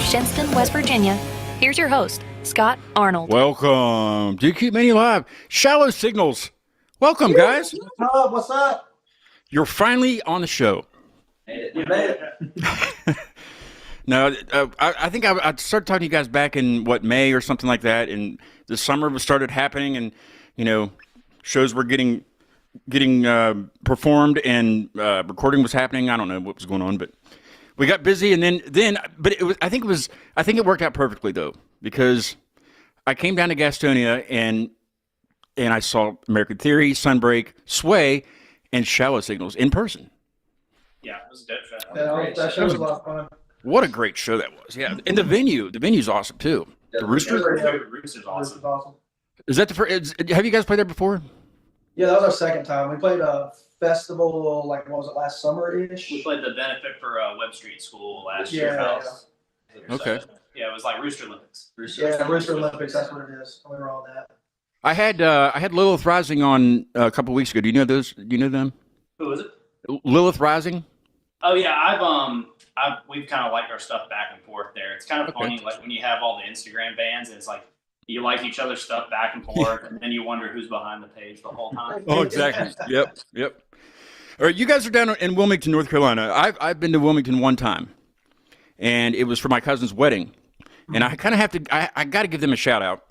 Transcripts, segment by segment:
Shinston, West Virginia, here's your host, Scott Arnold. Welcome to Keep Many Live. Shallow Signals. Welcome, guys. What's up? You're finally on the show. You made it. No, I think I started talking to you guys back in, May or something like that, and the summer started happening, and, shows were getting performed, and recording was happening. I don't know what was going on, but we got busy, and then but I think it worked out perfectly, though, because I came down to Gastonia, and I saw American Theory, Sunbreak, Sway, and Shallow Signals in person. Yeah, it was a dope show. That show was a lot of fun. What a great show that was. Yeah, and the venue's awesome, too. Yeah, the Rooster? Rooster's awesome. Is that the first? Have you guys played there before? Yeah, that was our second time. We played a festival, what was it, last summer-ish? We played the benefit for Webb Street School last year. Yeah. Okay. Yeah, it was like Rooster Olympics. Rooster Olympics, that's what it is. We were on that. I had Lilith Rising on a couple weeks ago. Do you know those? Do you know them? Who was it? Lilith Rising. Oh yeah, we've kind of liked our stuff back and forth there. It's kind of funny, like when you have all the Instagram bands, and it's like you like each other's stuff back and forth, and then you wonder who's behind the page the whole time. Oh, exactly. Yep. All right, you guys are down in Wilmington, North Carolina. I've been to Wilmington one time, and it was for my cousin's wedding, and I kind of have to. I got to give them a shout out.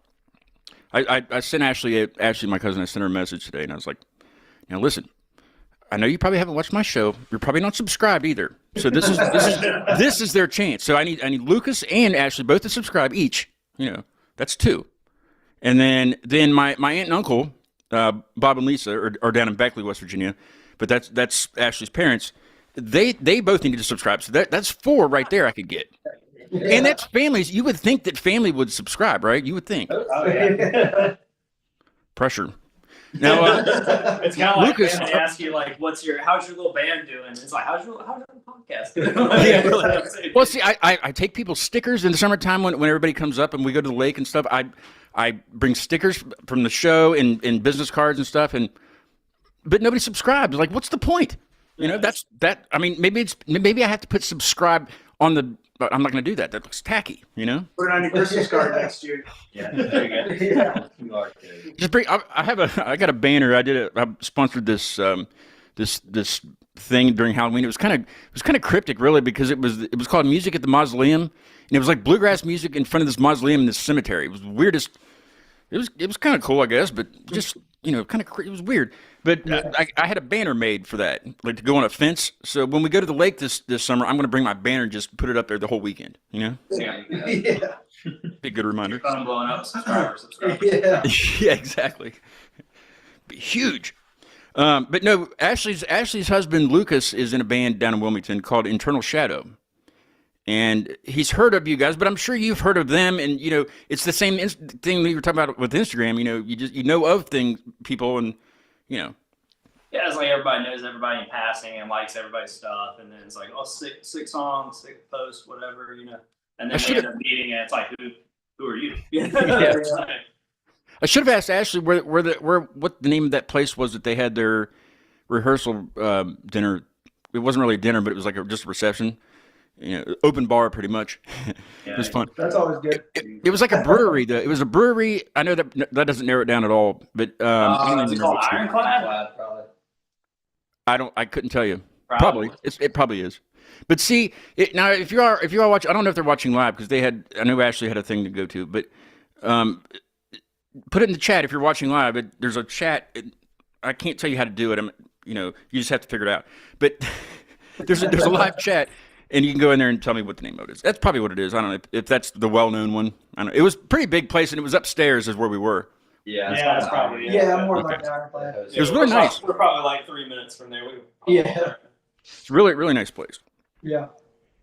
I sent Ashley, my cousin. I sent her a message today, and I was like, "Now listen, I know you probably haven't watched my show. You're probably not subscribed either. So this is their chance. So I need Lucas and Ashley both to subscribe each. That's two. And then my aunt and uncle, Bob and Lisa, are down in Beckley, West Virginia, but that's Ashley's parents. They both need to subscribe. So that's four right there I could get. Yeah. And that's families. You would think that family would subscribe, right? You would think. Oh, yeah. Pressure. Now, it's kind of like Lucas, they ask you like, how's your little band doing? It's like, how's your podcast doing? Yeah, really. Well, see, I take people's stickers in the summertime when everybody comes up and we go to the lake and stuff. I bring stickers from the show and business cards and stuff, but nobody subscribes. Like, what's the point? That's that. I mean, maybe I have to put subscribe on the. But I'm not going to do that. That looks tacky, Put it on your Christmas card next year. Yeah, there you go. Yeah. Just bring. I got a banner. I sponsored this this thing during Halloween. It was kind of cryptic, really, because it was called Music at the Mausoleum, and it was like bluegrass music in front of this mausoleum in this cemetery. It was the weirdest. It was kind of cool, I guess, but just kind of it was weird. But I had a banner made for that, like to go on a fence. So when we go to the lake this summer, I'm going to bring my banner and just put it up there the whole weekend. Yeah. Be a good reminder. Phone blowing up, subscribers. Yeah. Yeah, exactly. Be huge. But no, Ashley's husband Lucas is in a band down in Wilmington called Internal Shadow. And he's heard of you guys, but I'm sure you've heard of them. And it's the same thing we were talking about with Instagram. You know of people, and Yeah, it's like everybody knows everybody in passing and likes everybody's stuff, and then it's like, sick song, sick post, whatever, And then we end up meeting, and it's like, who are you? Yeah. I should have asked Ashley where what the name of that place was that they had their rehearsal dinner. It wasn't really a dinner, but it was like just a reception. Open bar pretty much. It was fun. That's always good. It was like a brewery, though. It was a brewery. I know that doesn't narrow it down at all, but Is it called Ironclad? I couldn't tell you. Probably. It probably is. But see, now if you are watching, I don't know if they're watching live because I know Ashley had a thing to go to, but put it in the chat if you're watching live. There's a chat. I can't tell you how to do it. You just have to figure it out. But there's a live chat. And you can go in there and tell me what the name of it is. That's probably what it is. I don't know if that's the well-known one. I don't know. It was a pretty big place, and it was upstairs is where we were. Yeah, that's probably it. Yeah, more like Ironclad. It was really nice. We're probably like 3 minutes from there. Yeah. It's a really, really nice place. Yeah.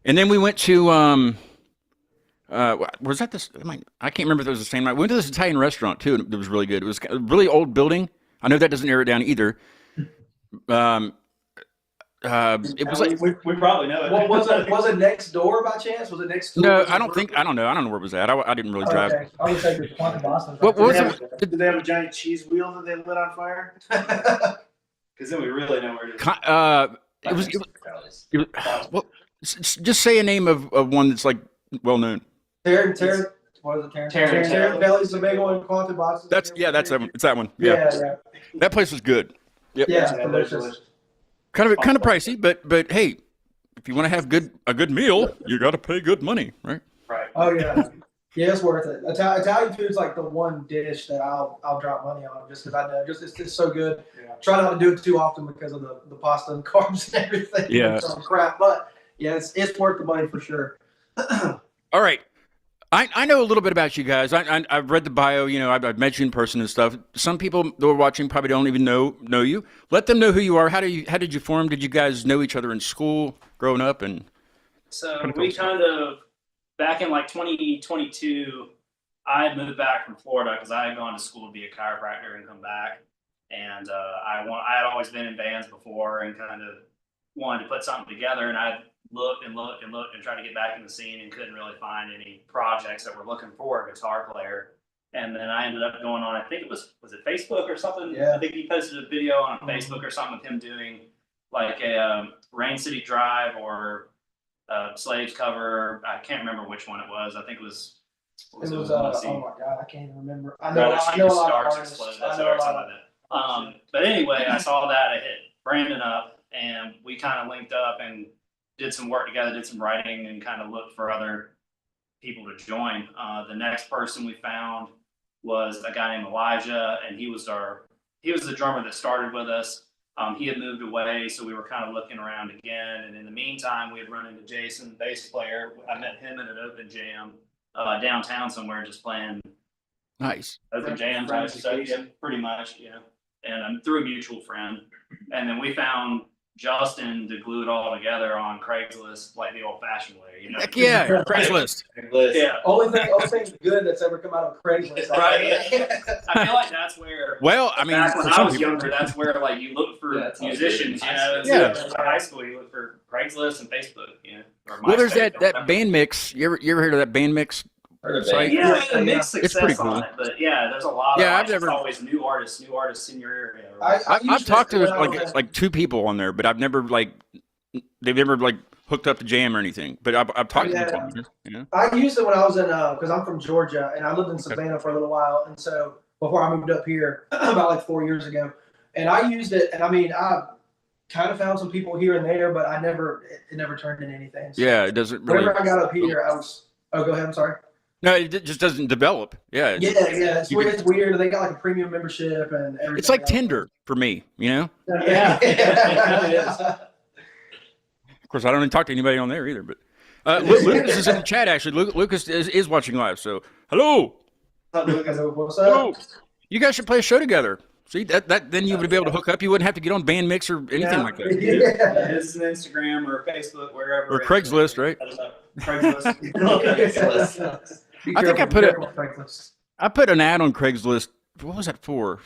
And then we went to, was that this? I can't remember if it was the same night. We went to this Italian restaurant, too, and it was really good. It was a really old building. I know that doesn't narrow it down either. It was like we probably know it. What was it? Was it next door by chance? Was it next door? No, I don't know. I don't know where it was at. I didn't really drive. Okay. I would say it's one in Boston. What was it? Did they have a giant cheese wheel that they lit on fire? Because then we really know where it is. It was well, just say a name of one that's like well known? Terran, what is it? Terran Belly's the big one. Quantum boxes. That's that one. It's that one. Yeah. That place was good. Yep. Yeah, delicious. Kind of pricey, but hey, if you want to have a good meal, you got to pay good money, right? Right. Oh yeah. Yeah, it's worth it. Italian food's like the one dish that I'll drop money on just because I know it's so good. Yeah. Try not to do it too often because of the pasta and carbs and everything. Yeah. Some crap, but yeah, it's worth the money for sure. All right. I know a little bit about you guys. I've read the bio. You know, I've met you in person and stuff. Some people that are watching probably don't even know you. Let them know who you are. How did you form? Did you guys know each other in school growing up? And so we kind of back in like 2022, I had moved back from Florida because I had gone to school to be a chiropractor and come back. And I had always been in bands before and kind of wanted to put something together. And I looked and tried to get back in the scene and couldn't really find any projects that were looking for a guitar player. And then I ended up going on, I think it was it Facebook or something? Yeah. I think he posted a video on Facebook or something with him doing like a Rain City Drive or Slaves cover. I can't remember which one it was. I think it was oh my god, I can't even remember. I know a lot of artists. But anyway, I saw that. I hit Brandon up and we kind of linked up and did some work together, did some writing and kind of looked for other people to join. The next person we found was a guy named Elijah, and he was the drummer that started with us. He had moved away, so we were kind of looking around again. And in the meantime, we had run into Jason, the bass player. I met him at an open jam downtown somewhere, just playing nice open jam type stuff. Yeah, pretty much, yeah. And through a mutual friend. And then we found Justin to glue it all together on Craigslist, like the old-fashioned way, you know. Heck yeah, Craigslist. Yeah. Only thing good that's ever come out of Craigslist. Right. I feel like that's where. Well, I mean, back when for I some was people, younger, that's where like you look for musicians. You know, Yeah. in high school you look for Craigslist and Facebook. You know. Or well, there's MySpace, that band mix. You ever heard of that band mix? Site? Yeah, the mixed It's success pretty cool. on it, but yeah, there's a lot. Yeah, of I've never. always new artists in your area. I've talked to like two people on there, but I've never they've never hooked up to jam or anything. But I've talked to people. You know? I used it when I was in because I'm from Georgia and I lived in Savannah for a little while, and so before I moved up here about like 4 years ago, and I used it, and I mean I kind of found some people here and there, but it never turned into anything. So Yeah, it doesn't really. whenever I got up here, I was. Oh, go ahead. I'm sorry. No, it just doesn't develop. Yeah. Yeah. It's weird. They got like a premium membership and everything. It's like else. Tinder for me, you know? Yeah. Of course, I don't even talk to anybody on there either, but Lucas is in the chat, actually. Lucas is watching live, so hello. What's up? Hello. You guys should play a show together. See, that then you would be able to hook up. You wouldn't have to get on Band Mix or anything like that. Yeah. It's an Instagram or Facebook, wherever. Or Craigslist, right? Craigslist. I think I put an ad on Craigslist. What was that for?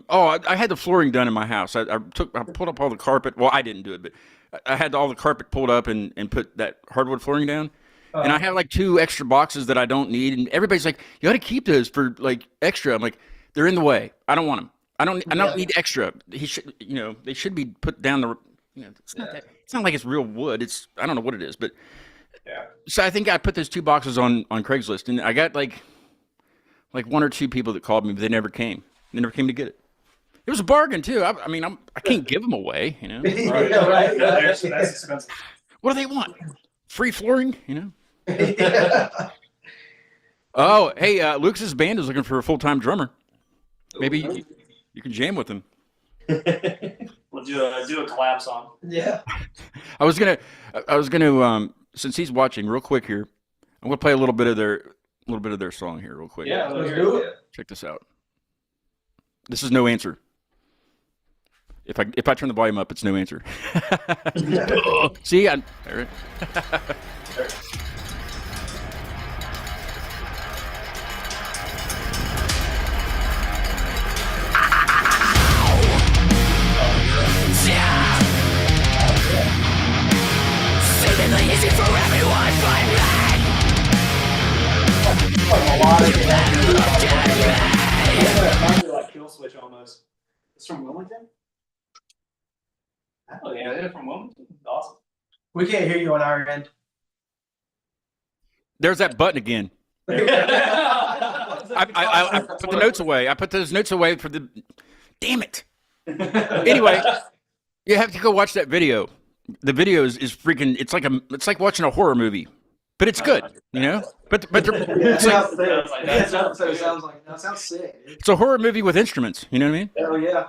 I had the flooring done in my house. I pulled up all the carpet. Well, I didn't do it, but I had all the carpet pulled up and put that hardwood flooring down. And I have like 2 extra boxes that I don't need. And everybody's like, you got to keep those for like extra. I'm like, they're in the way. I don't want them. I don't need extra. They should be put down the. It's not that. It's not like it's real wood. I don't know what it is, but. Yeah. So I think I put those 2 boxes on Craigslist, and I got like 1 or 2 people that called me, but they never came. They never came to get it. It was a bargain too. I mean, I can't give them away, you know. Right. Right. That's expensive. What do they want? Free flooring, you know. Yeah. Oh, hey, Lucas's band is looking for a full-time drummer. Maybe you can jam with them. We'll do a collab song. Yeah. I was gonna since he's watching real quick here, I'm gonna play a little bit of their song here real quick. Yeah, Let's do it. Check this out. This is No Answer. If I turn the volume up, it's No Answer. See, all right. Easy for everyone but me. Like Kill Switch almost. It's from Wilmington? Oh yeah, they're from Wilmington. Awesome. We can't hear you on our end. There's that button again. I put the notes away. I put those notes away for the. Damn it. Anyway, you have to go watch that video. The video is freaking. It's like watching a horror movie, but it's good, you know. But it's that sounds sick. it's a horror movie with instruments. You know what I mean? Hell yeah,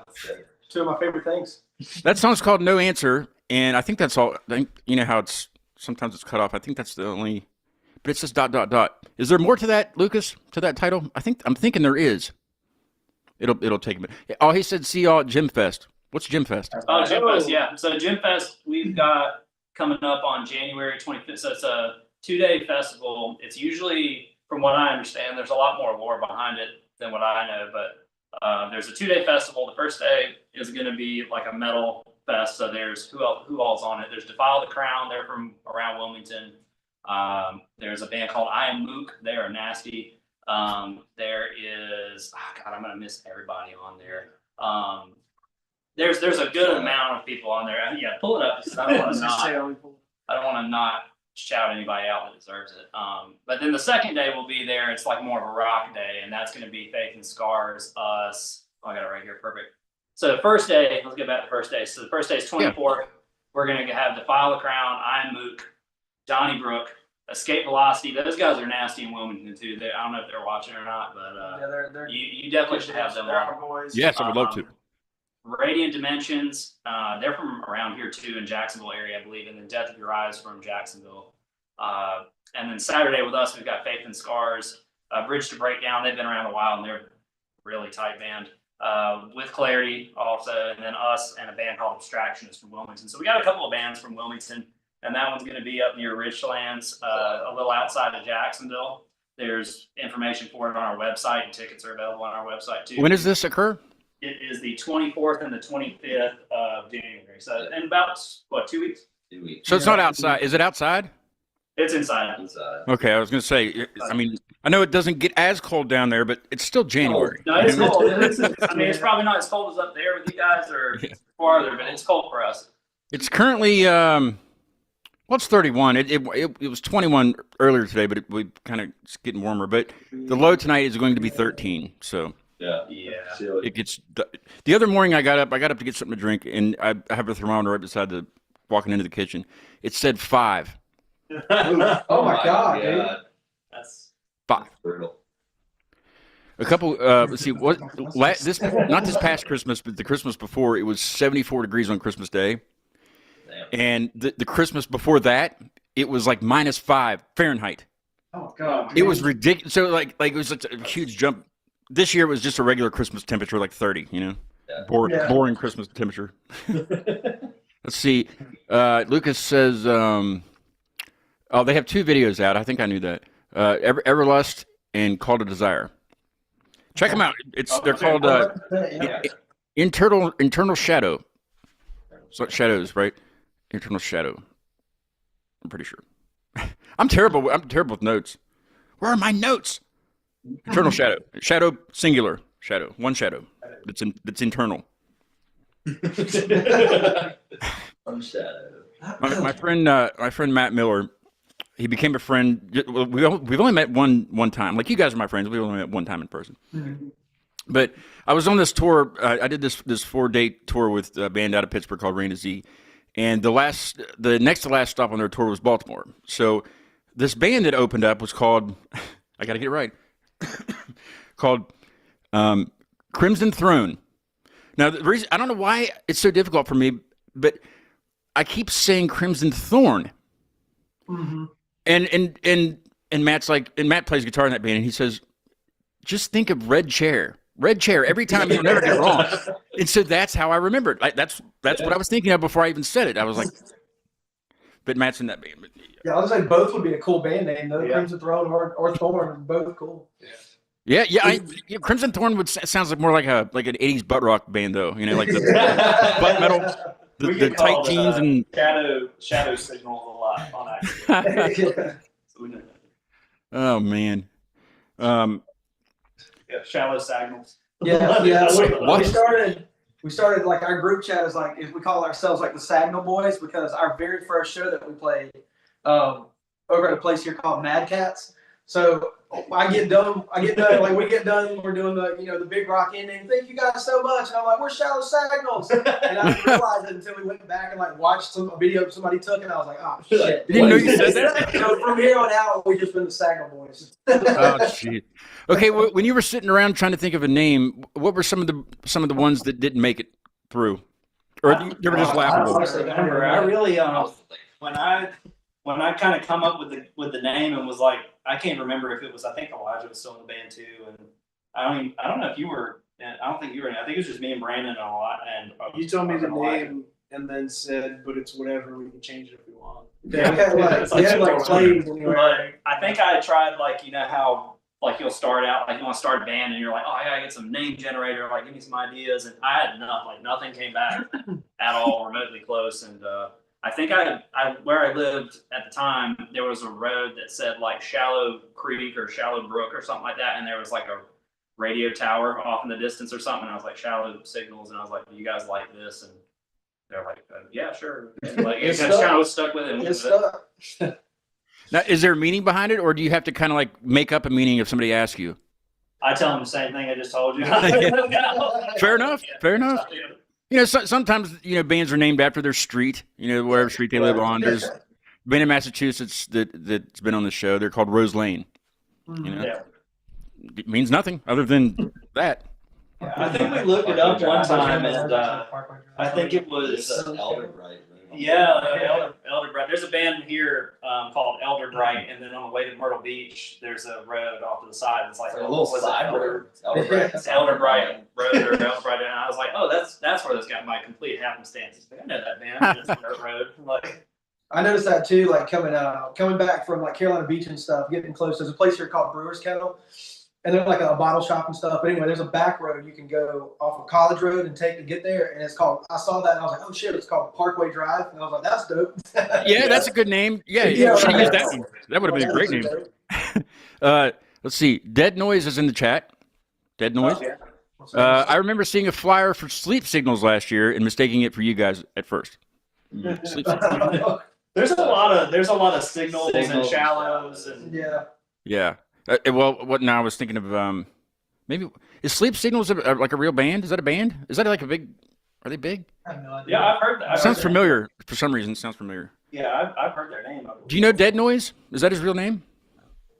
two of my favorite things. That song's called "No Answer," and I think that's all. I think you know how it's sometimes it's cut off. I think that's the only. But it says ... Is there more to that, Lucas? To that title? I'm thinking there is. It'll take a minute. Oh, he said see y'all at Gym Fest. What's Gym Fest? Oh, Gym Fest, yeah. So Gym Fest we've got coming up on January 25th. So it's a 2-day festival. It's usually, from what I understand, there's a lot more lore behind it than what I know. But there's a 2-day festival. The first day is going to be like a metal fest. So there's who all's on it. There's Defile the Crown. They're from around Wilmington. There's a band called I Am Mook. They are nasty. There is, God, I'm going to miss everybody on there. There's a good amount of people on there. Yeah, pull it up. I don't want to not shout anybody out that deserves it. But then the second day will be there. It's like more of a rock day, and that's going to be Faith and Scars, us. Oh, I got it right here. Perfect. So the first day, let's get back to the first day. So the first day is 24th. Yeah. We're going to have Defile the Crown, I Am Mook, Donnybrook, Escape Velocity. Those guys are nasty in Wilmington too. I don't know if they're watching or not, but they're you definitely should have them on. Yes, I would love to. Radiant Dimensions, they're from around here too, in Jacksonville area, I believe, and then Death of Your Eyes from Jacksonville. And then Saturday with us, we've got Faith and Scars, Bridge to Breakdown. They've been around a while, and they're a really tight band. With Clarity also, and then us and a band called Abstractionist from Wilmington. So we got a couple of bands from Wilmington, and that one's going to be up near Richlands, a little outside of Jacksonville. There's information for it on our website, and tickets are available on our website too. When does this occur? It is the 24th and the 25th of January. So in about, 2 weeks? 2 weeks. So it's not outside. Is it outside? It's inside. Okay, I was going to say, I mean, I know it doesn't get as cold down there, but it's still January. No, it's cold. It's probably not as cold as up there with you guys or farther, but it's cold for us. It's currently, it's 31. It was 21 earlier today, but it's getting warmer. But the low tonight is going to be 13, so. Yeah. It gets the other morning I got up to get something to drink, and I have a thermometer right beside walking into the kitchen. It said 5. Oh my God, dude. That's 5. Brutal. A couple let's see what this not this past Christmas, but the Christmas before, it was 74 degrees on Christmas Day. Damn. And the Christmas before that, it was like -5 Fahrenheit. Oh God. It was ridiculous. So like it was such a huge jump. This year it was just a regular Christmas temperature, like 30, you know? Yeah. Boring Christmas temperature. Let's see. Lucas says, they have 2 videos out. I think I knew that. Everlust and Call to Desire. Check them out. They're called Internal Shadow. So shadows, right? Internal Shadow. I'm pretty sure. I'm terrible with notes. Where are my notes? Internal Shadow. Shadow singular. Shadow. One shadow. That's internal. One shadow. My friend Matt Miller, he became a friend. We've only met one time. Like, you guys are my friends. We've only met one time in person. Mm-hmm. But I was on this tour. I did this 4-date tour with a band out of Pittsburgh called Rain to Z, and the next to last stop on their tour was Baltimore. So this band that opened up was called, I got to get it right, called Crimson Throne. Now, the reason, I don't know why it's so difficult for me, but I keep saying Crimson Thorn. Mm-hmm. And Matt's like, and Matt plays guitar in that band, and he says, just think of Red Chair. Red Chair. Every time, you'll never get it wrong. And so that's how I remembered. That's what I was thinking of before I even said it. I was like, but Matt's in that band. But, yeah, I was like, both would be a cool band name, though. Yeah. Crimson Throne or Thorn are both cool. Yeah. Crimson Thorn sounds like more like an '80s butt rock band, though. You know, like the butt metal, the tight jeans and shadow signals a lot on accident. Oh man. Shallow signals. Yeah. We started like our group chat is like, we call ourselves like the Sagnal Boys, because our very first show that we played, over at a place here called Mad Cats. So I get done, like we get done, we're doing the big rock ending. Thank you guys so much. And I'm like, we're Shallow Signals. And I didn't realize it until we went back and like watched a video somebody took, and I was like, oh shit. Didn't know you said that. So from here on out, we just been the Sagnal boys. Oh shit. Okay, well, when you were sitting around trying to think of a name, what were some of the ones that didn't make it through, or they were just laughable? I really when I kind of come up with the name and was like, I can't remember if it was, I think Elijah was still in the band too, and I don't know if you were. I don't think you were. I think it was just me and Brandon a lot. And You told me the name and then said, but it's whatever. We can change it if we want. Yeah, I think I tried, like, you know how like you'll start out, like you want to start a band and you're like, oh, I gotta get some name generator, like give me some ideas, and I had nothing came back at all remotely close. And I think I where I lived at the time, there was a road that said like Shallow Creek or Shallow Brook or something like that, and there was like a radio tower off in the distance or something. And I was like, Shallow Signals, and I was like, do you guys like this? And they're like, yeah, sure. And like it just kind of was stuck with it. It's stuck. Now, is there a meaning behind it, or do you have to kind of like make up a meaning if somebody asks you? I tell them the same thing I just told you. Fair enough. Fair enough. You know, sometimes bands are named after their street. Wherever street they live on. There's a band in Massachusetts that's been on the show. They're called Rose Lane. Yeah. It means nothing other than that. I think we looked it up one time, and I think it was Elder Bright. Elder Bright. There's a band here called Elder Bright, and then on the way to Myrtle Beach, there's a road off to the side. It's like a little side road. It's Elder Bright Road or Elder Bright, and I was like, oh, that's where this got my complete happenstance. I know that band. It's Dirt Road. Like, I noticed that too. Like coming back from like Carolina Beach and stuff, getting close. There's a place here called Brewer's Kettle. And there's like a bottle shop and stuff. But anyway, there's a back road you can go off of College Road and take to get there. And it's called, I saw that and I was like, oh shit, it's called Parkway Drive. And I was like, that's dope. Yeah, that's a good name. Yeah, you should use that one. That would have been a great name. Let's see. Dead Noise is in the chat. Dead Noise. I remember seeing a flyer for Sleep Signals last year and mistaking it for you guys at first. Sleep Signals. There's a lot of signals and shallows and yeah. Well, what now? I was thinking of maybe is Sleep Signals like a real band? Is that a band? Is that like a big? Are they big? I have no idea. Yeah, I've heard that. It sounds familiar for some reason. It sounds familiar. Yeah, I've heard their name. Do you know Dead Noise? Is that his real name?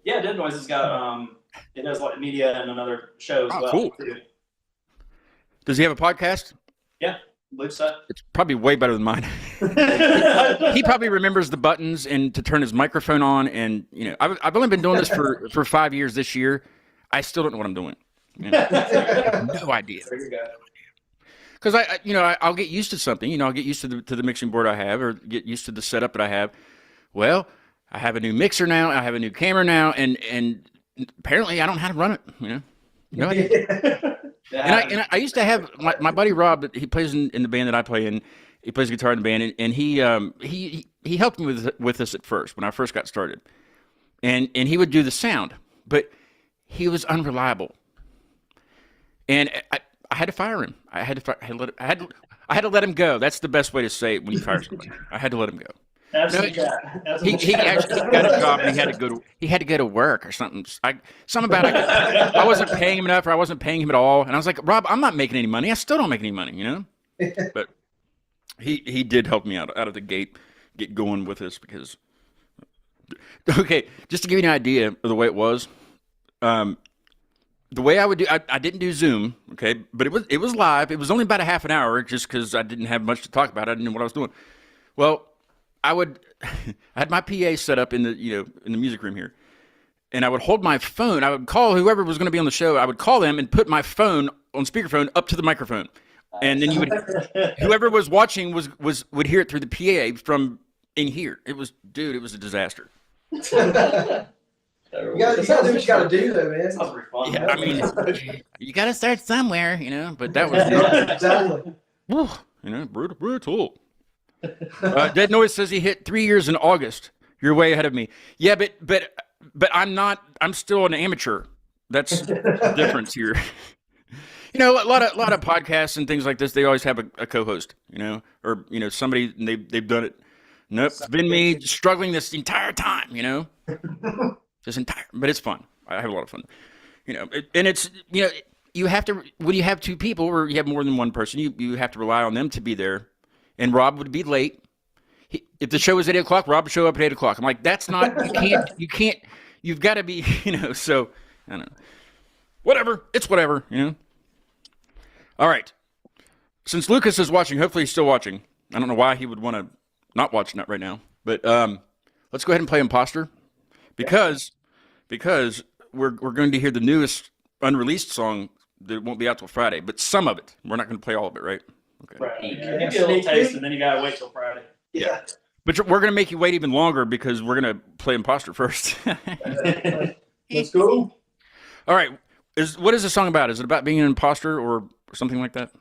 Yeah, Dead Noise has got it does like media and another show as well. Cool. Too. Does he have a podcast? Yeah, I believe so. It's probably way better than mine. He probably remembers the buttons and to turn his microphone on. And I've only been doing this for 5 years this year. I still don't know what I'm doing. No idea. Because I'll get used to something. I'll get used to the mixing board I have, or get used to the setup that I have. Well, I have a new mixer now. I have a new camera now, and apparently I don't know how to run it. No idea. And I used to have my buddy Rob. He plays in the band that I play in. He plays guitar in the band, and he helped me with this at first when I first got started, and he would do the sound, but he was unreliable, and I had to fire him. I had to let him go. That's the best way to say it when you fire somebody. I had to let him go. He actually got a job and he had to go to work or something. Something about I wasn't paying him enough, or I wasn't paying him at all. And I was like, Rob, I'm not making any money. I still don't make any money, But he did help me out of the gate, get going with this because. Okay, just to give you an idea of the way it was, the way I would do, I didn't do Zoom, okay, but it was live. It was only about a half an hour, just because I didn't have much to talk about. I didn't know what I was doing. Well, I had my PA set up in the music room here, and I would hold my phone. I would call whoever was going to be on the show. I would call them and put my phone on speakerphone up to the microphone, and then whoever was watching would hear it through the PA from in here. It was a disaster. You gotta do what you gotta do, though, man. Sounds pretty fun. Yeah, I mean, you gotta start somewhere, But that was Exactly. brutal. Dead Noise says he hit 3 years in August. You're way ahead of me. Yeah, but I'm not. I'm still an amateur. That's the difference here. A lot of podcasts and things like this. They always have a co-host. Or somebody. And they've done it Nope. It's been me struggling this entire time, you know? But it's fun. I have a lot of fun. You know, and it's, you know, you have to, when you have two people or you have more than one person, you have to rely on them to be there. And Rob would be late. If the show was at 8 o'clock, Rob would show up at 8 o'clock. I'm like, that's not, you can't, you've got to be, you know, so, I don't know. Whatever. It's whatever, you know? All right. Since Lucas is watching, hopefully he's still watching. I don't know why he would want to not watch that right now. But let's go ahead and play Imposter. Because we're going to hear the newest unreleased song that won't be out till Friday. But some of it. We're not going to play all of it, right? Okay. Right. You get a little taste, and then you gotta wait till Friday. Yeah. But we're going to make you wait even longer because we're going to play Imposter first. Let's go. All right. What is the song about? Is it about being an imposter or something like that?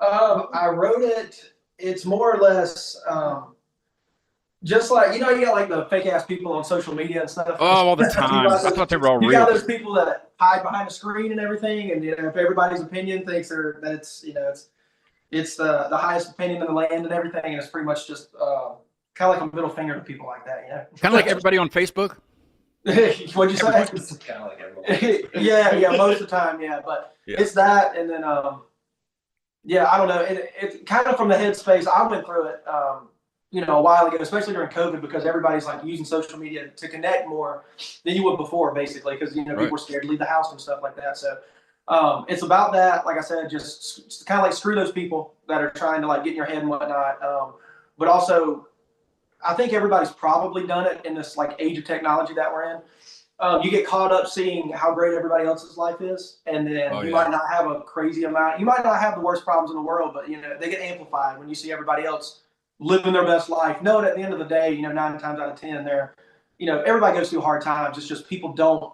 I wrote it. It's more or less just like, you know, you got like the fake ass people on social media and stuff. Oh, all the time. I thought they were all You real. got those people that hide behind a screen and everything, and you know, if everybody's opinion thinks that it's, you know, it's the highest opinion in the land and everything, and it's pretty much just kind of like a middle finger to people like that, you know. Kind of like everybody on Facebook. What'd you say? It's kind of like everyone. yeah, most of the time, yeah. But Yeah. it's that, and then yeah, I don't know. It's kind of from the headspace I went through it, you know, a while ago, especially during COVID, because everybody's like using social media to connect more than you would before, basically, because you know people were scared to leave the house and stuff like that. So it's about that. Like I said, just kind of like screw those people that are trying to like get in your head and whatnot. But also, I think everybody's probably done it in this like age of technology that we're in. You get caught up seeing how great everybody else's life is, and then you might not have a crazy amount. You might not have the worst problems in the world, but you know they get amplified when you see everybody else living their best life. Knowing at the end of the day, you know, 9 times out of 10, they're, you know, everybody goes through hard times. It's just people don't.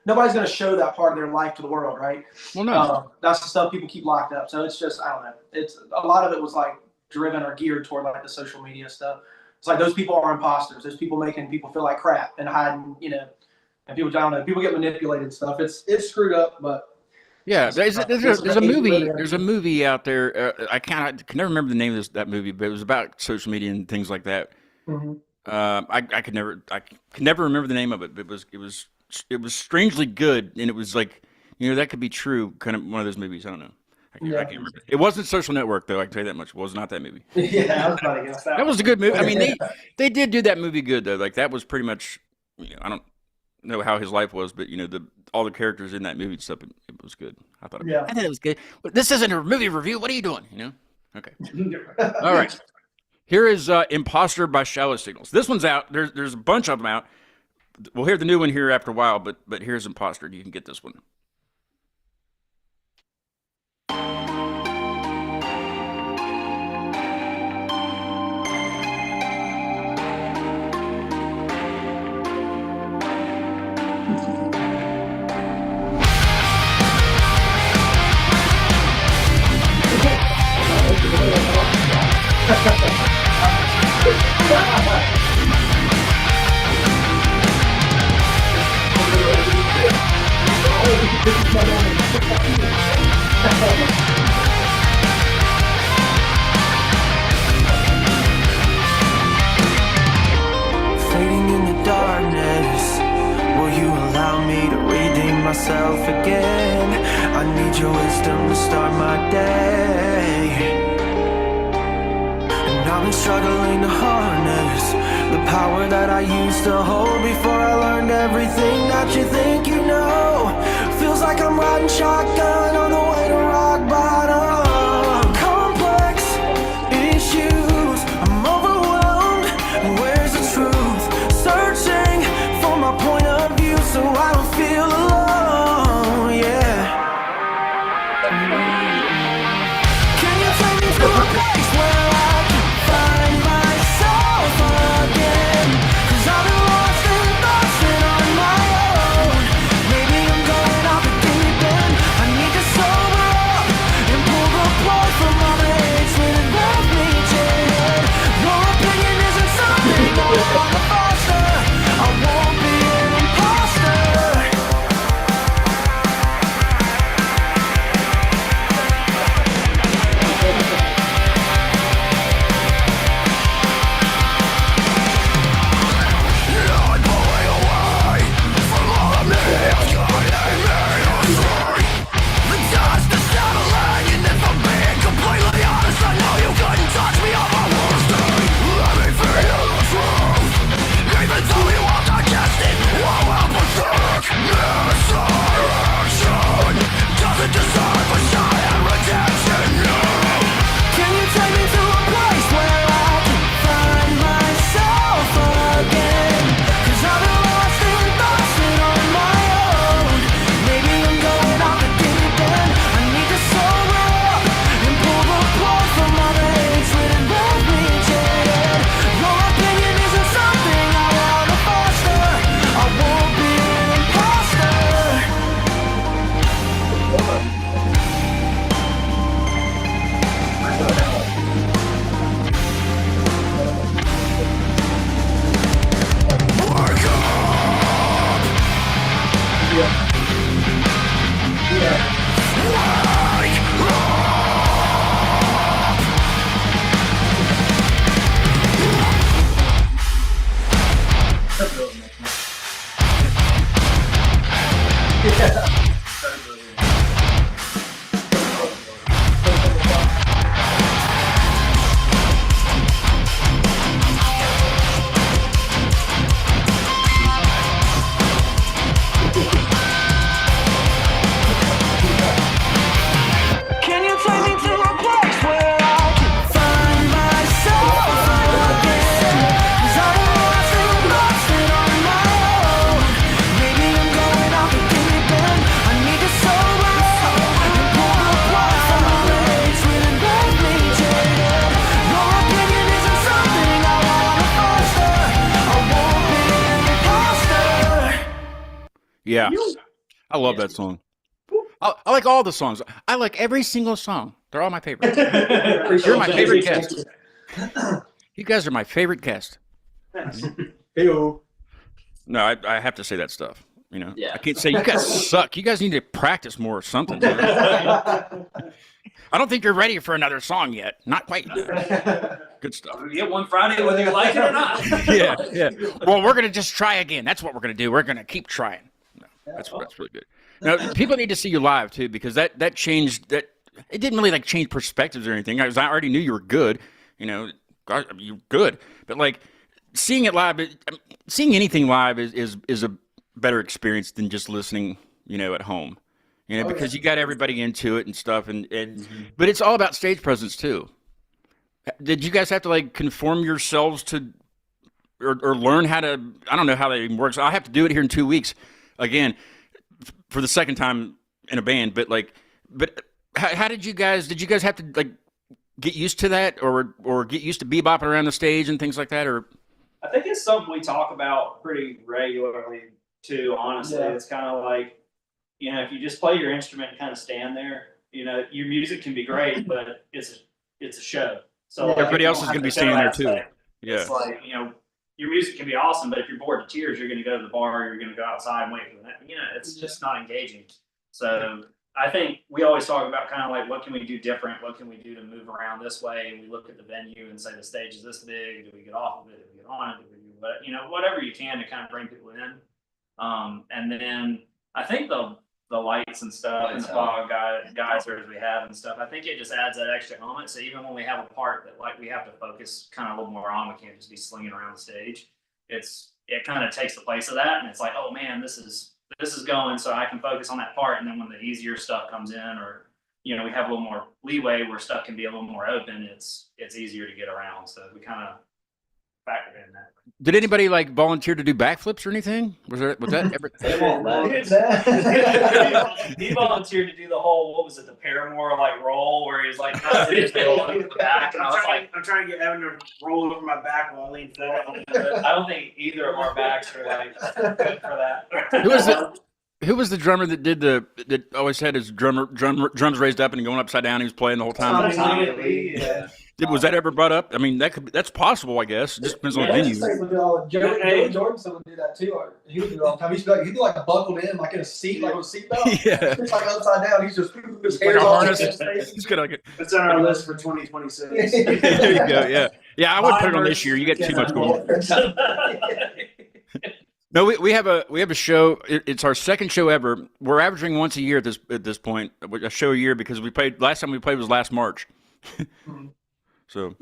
Nobody's going to show that part of their life to the world, right? Well, no. That's the stuff people keep locked up. So it's just, I don't know. It's a lot of it was like driven or geared toward like the social media stuff. It's like those people are imposters. There's people making people feel like crap and hiding, you know, and people, I don't know, people get manipulated and stuff. It's screwed up, but Yeah, there's a movie. There's a movie out there. I can never remember the name of that movie, but it was about social media and things like that. Mhm. I could never remember the name of it, but it was strangely good, and it was like, you know, that could be true. Kind of one of those movies. I don't know. I can't remember. It wasn't Social Network though. I can tell you that much. It was not that movie. yeah, I was about to guess that. That was a good movie. I mean, they did do that movie good though. Like that was pretty much. You know, I don't know how his life was, but you know, all the characters in that movie and stuff, it was good. I thought it was good. But this isn't a movie review. What are you doing? You know? Okay. All right. Here is Imposter by Shallow Signals. This one's out. There's a bunch of them out. We'll hear the new one here after a while, but here's Imposter. You can get this one. Fading in the darkness, will you allow me to redeem myself again? I need your wisdom to start my day. And I've been struggling to harness the power that I used to hold before I learned everything that you think you know. Feels like I'm riding shotgun on the way to rock bottom. Complex issues, I'm overwhelmed. Where's the truth? Searching for my point of view so I don't feel alone, yeah. Can you take me to a place where I can find myself again? 'Cause I've been lost and busting on my own. Maybe I'm going out the deep end. I need to sober up and pull the plug from all the hatred that left me jaded. Your opinion isn't something I want to foster. I won't be an imposter. Yeah, I love that song. I like all the songs. I like every single song. They're all my favorite. You're my favorite guest. You guys are my favorite guest. Hey-o. No, I have to say that stuff. You know, Yeah. I can't say you guys suck. You guys need to practice more or something. Man. I don't think you're ready for another song yet. Not quite. Good stuff. We get one Friday whether you like it or not. Yeah. Well, we're gonna just try again. That's what we're gonna do. We're gonna keep trying. No, that's really good. Now, people need to see you live too, because that changed. That it didn't really like change perspectives or anything. I already knew you were good. You know, God, you're good. But like seeing it live, seeing anything live is a better experience than just listening. You know, at home. You know, because you got everybody into it and stuff, and but it's all about stage presence too. Did you guys have to like conform yourselves to, or learn how to? I don't know how that even works. I have to do it here in 2 weeks, again, for the second time in a band. But how did you guys? Did you guys have to like get used to that, or get used to bebopping around the stage and things like that, or? I think it's something we talk about pretty regularly too. Honestly, it's kind of like, you know, if you just play your instrument and kind of stand there, you know, your music can be great, but it's a show. So everybody else is going to be standing there too. Yeah. It's like, you know, your music can be awesome, but if you're bored to tears, you're going to go to the bar, you're going to go outside and wait for that. You know, it's just not engaging. So I think we always talk about kind of like, what can we do different? What can we do to move around this way? And we look at the venue and say, the stage is this big. Do we get off of it? Do we get on it? Do we do what, you know, whatever you can to kind of bring people in. And then I think the lights and stuff and the fog geysers we have and stuff, I think it just adds that extra element. So even when we have a part that like we have to focus kind of a little more on, we can't just be slinging around the stage. It kind of takes the place of that, and it's like, oh man, this is going, so I can focus on that part. And then when the easier stuff comes in, or you know, we have a little more leeway where stuff can be a little more open, it's easier to get around. So we kind of factor in that. Did anybody like volunteer to do backflips or anything? Was that ever? They won't let He volunteered to do the whole, what was it, the Paramore like roll where he's like the back, and I was like, I'm trying to get Evan to roll over my back while I lean forward. I don't think either of our backs are like good for that. Who was the drummer that always had his drums raised up and going upside down? He was playing the whole time. Tommy Lee, yeah. Was that ever brought up? I mean, that's possible, I guess. It just depends on the venue. Joey Jordan would do that too. Or he would do it all the time. He'd be like buckled in, like in a seat, like with a seatbelt. Yeah. It's like upside down. He's just his Like hair's a all harness. in his face. He's got like It's on our list for 2026. there you go. Yeah. Yeah, I would put it on this year. You get too much going on. No, we have a show. It's our second show ever. We're averaging once a year at this point, a show a year, because last time we played was last March. So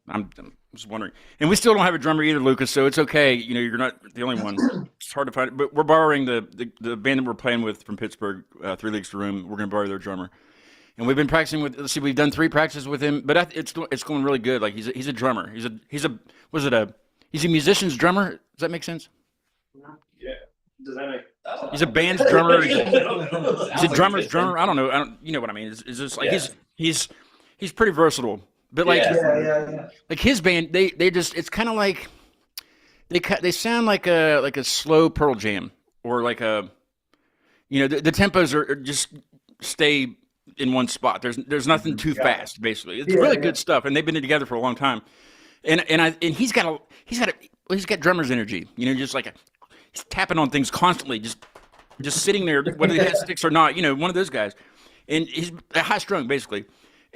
I'm just wondering, and we still don't have a drummer either, Lucas. So it's okay. You know, you're not the only one. It's hard to find, but we're borrowing the band that we're playing with from Pittsburgh, 3 Leagues to Room. We're going to borrow their drummer, and we've been practicing with. Let's see, we've done 3 practices with him, but it's going really good. Like he's a drummer. He's a musician's drummer. Does that make sense? Yeah. Does that make? He's a band's drummer. He's a drummer's drummer. I don't know. You know what I mean? It's just like he's pretty versatile. But like like his band, they just, it's kind of like they sound like a slow Pearl Jam, or like a, you know, the tempos are just stay in one spot. There's nothing too fast. Basically, it's really good stuff, and they've been together for a long time. And he's got drummer's energy. You know, just like he's tapping on things constantly, just sitting there, whether he has sticks or not. You know, one of those guys, and he's high strung basically.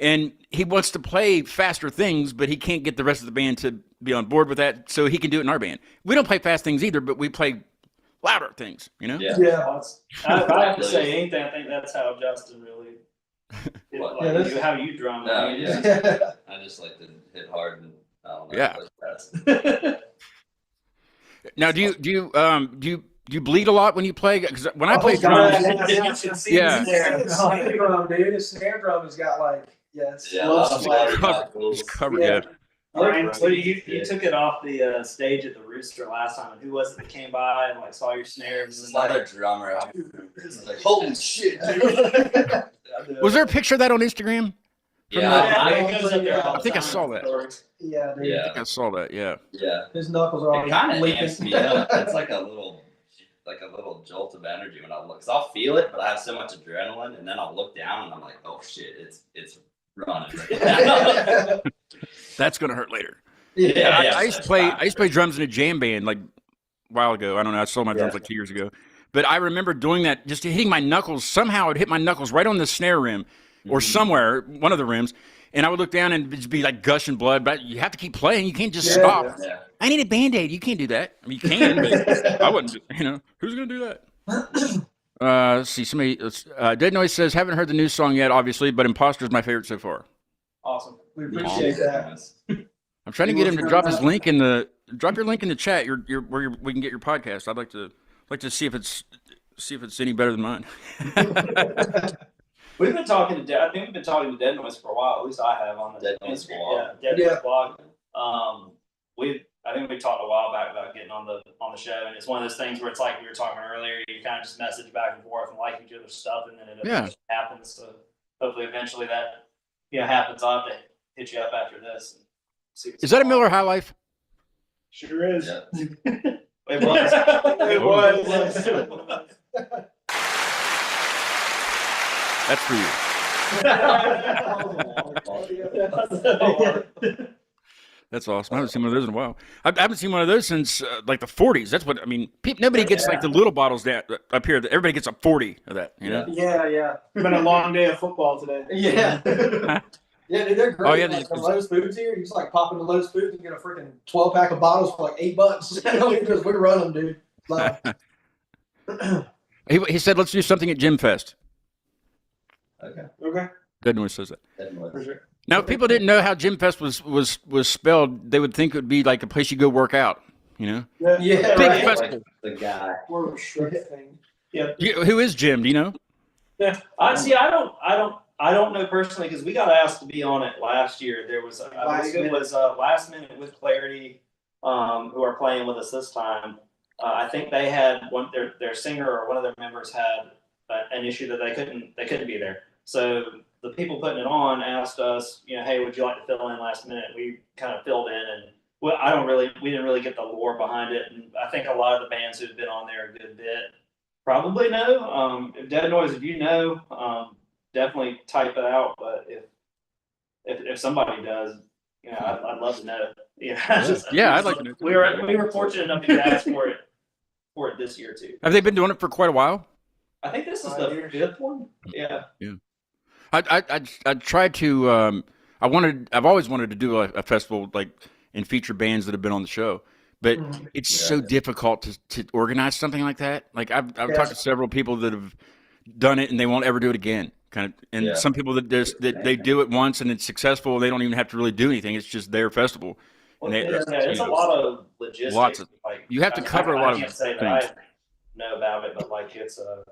And he wants to play faster things, but he can't get the rest of the band to be on board with that, so he can do it in our band. We don't play fast things either, but we play louder things, you know? Yeah. If I have to say anything, I think that's how Justin really, how you drum. No, I just like to hit hard and I don't know. Yeah. Fast. Now, do you bleed a lot when you play? Because when I play drums, Yeah. Snare drum, dude. The snare drum has got like, it's covered. Yeah. Yeah. You took it off the stage at the Rooster last time, and who was it that came by and like saw your snare? This is another drummer. I was like, holy shit, dude. Was there a picture of that on Instagram? I think I saw that. Yeah, dude. Yeah. I think I saw that. Yeah. Yeah. His knuckles are all It kind of leaking. amps me up. It's like a little like a little jolt of energy when I look. Cause I'll feel it, but I have so much adrenaline, and then I'll look down and I'm like, oh shit, it's running. Right now. That's gonna hurt later. Yeah, I used to play drums in a jam band like a while ago. I don't know. I sold my drums like 2 years ago, but I remember doing that, just hitting my knuckles. Somehow I'd hit my knuckles right on the snare rim, or somewhere, one of the rims, and I would look down and it'd be like gushing blood. But you have to keep playing. You can't just stop. Yeah. I need a Band-Aid. You can't do that. I mean, you can, but I wouldn't. Who's gonna do that? Let's see. Somebody. Dead Noise says, haven't heard the new song yet, obviously, but Imposter's my favorite so far. Awesome. We appreciate that. I'm trying to get him to drop his link in the link in the chat. We can get your podcast. I'd like to see if it's any better than mine. We've been talking to I think we've been talking to Dead Noise for a while. At least I have on the Dead Noise blog. Yeah, Dead Noise blog. I think we talked a while back about getting on the show, and it's one of those things where it's like we were talking earlier. You kind of just message back and forth and like each other's stuff, and then it eventually happens. So hopefully, eventually that happens. I'll have to hit you up after this. And see Is that a Miller High Life? Sure is. Yeah. It was. It was. That's for you. That's awesome. I haven't seen one of those in a while. I haven't seen one of those since like the 40s. That's what I mean. Nobody gets like the little bottles down up here. Everybody gets a 40 of that. You know? Yeah. It's been a long day of football today. Yeah. Yeah, dude, they're great. Oh, yeah, Like, the Lowe's Foods here, you just like pop into Lowe's Foods and get a freaking 12-pack of bottles for like $8. Because we run them, dude. Like, He said, let's do something at Gym Fest. Okay. Dead Noise says that. For sure. Now, if people didn't know how Gym Fest was spelled, they would think it would be like a place you go work out. You know, yeah, big right. festival. The guy. We're a Shrek thing. Yeah. Who is Jim? Do you know? Yeah. I don't know personally because we got asked to be on it last year. There was I believe it was Last Minute with Clarity, who are playing with us this time. I think they had their singer or one of their members had an issue that they couldn't be there. So the people putting it on asked us, hey, would you like to fill in last minute? We kind of filled in, and we didn't really get the lore behind it. And I think a lot of the bands who've been on there a good bit probably know. If Dead Noise, if you know, definitely type it out. But if somebody does, I'd love to know. Yeah, I'd like to know. We were fortunate enough to get asked for it this year too. Have they been doing it for quite a while? I think this is the fifth one. Yeah. Yeah. I tried to. I've always wanted to do a festival like and feature bands that have been on the show, but it's so difficult to organize something like that. Like I've talked to several people that have done it and they won't ever do it again. And some people that they do it once and it's successful. They don't even have to really do anything. It's just their festival. Well, it's a lot of logistics. You have to cover a lot of I can't say that things. I know about it, but like it's a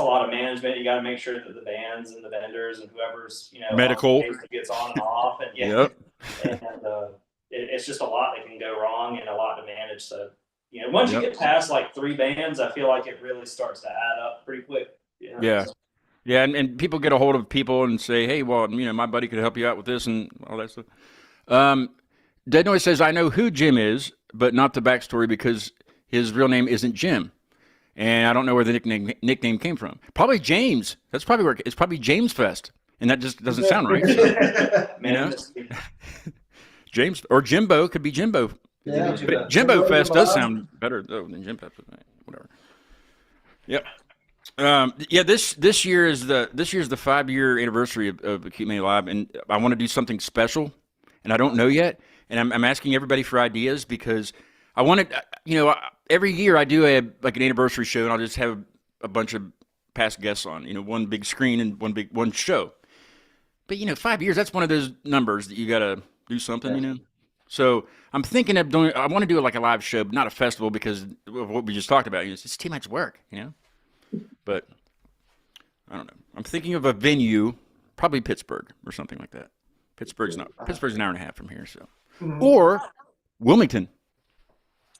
lot of management. You got to make sure that the bands and the vendors and whoever's medical gets on and off, and and it's just a lot that can go wrong and a lot to manage. So once you get past like 3 bands, I feel like it really starts to add up pretty quick. Yeah. Yeah, and people get a hold of people and say, hey, well, my buddy could help you out with this and all that stuff. Dead Noise says, I know who Jim is, but not the backstory because his real name isn't Jim. And I don't know where the nickname came from. Probably James. That's probably where it's probably James Fest. And that just doesn't sound right. So, James or Jimbo could be Jimbo. Yeah, but Jimbo Fest does sound better though than Jim Fest. Whatever. Yep. This year is the 5-year anniversary of Acute Mania Live, and I want to do something special, and I don't know yet. And I'm asking everybody for ideas because I want to, every year I do an anniversary show, and I'll just have a bunch of past guests on, one big screen and one show. But 5 years, that's one of those numbers that you got to do something, So I'm thinking of I want to do like a live show, but not a festival because of what we just talked about. It's too much work, But I don't know. I'm thinking of a venue, probably Pittsburgh or something like that. Pittsburgh's an hour and a half from here, so. Or Wilmington.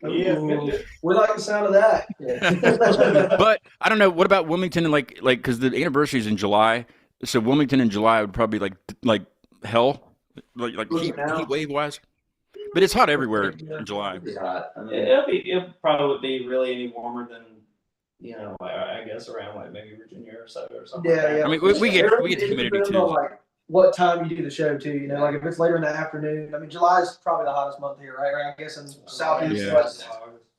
Yeah, we like the sound of that. Yeah. But I don't know. What about Wilmington and like because the anniversary is in July, so Wilmington in July would probably like hell, like heat wave wise. But it's hot everywhere in July. It'll be hot. It probably would be really any warmer than I guess around like maybe Virginia or so or something. Yeah. I mean, we get It the humidity depends too. on, like, what time you do the show too. Like if it's later in the afternoon. I mean, July is probably the hottest month here, right? I guess in southeast. Yeah.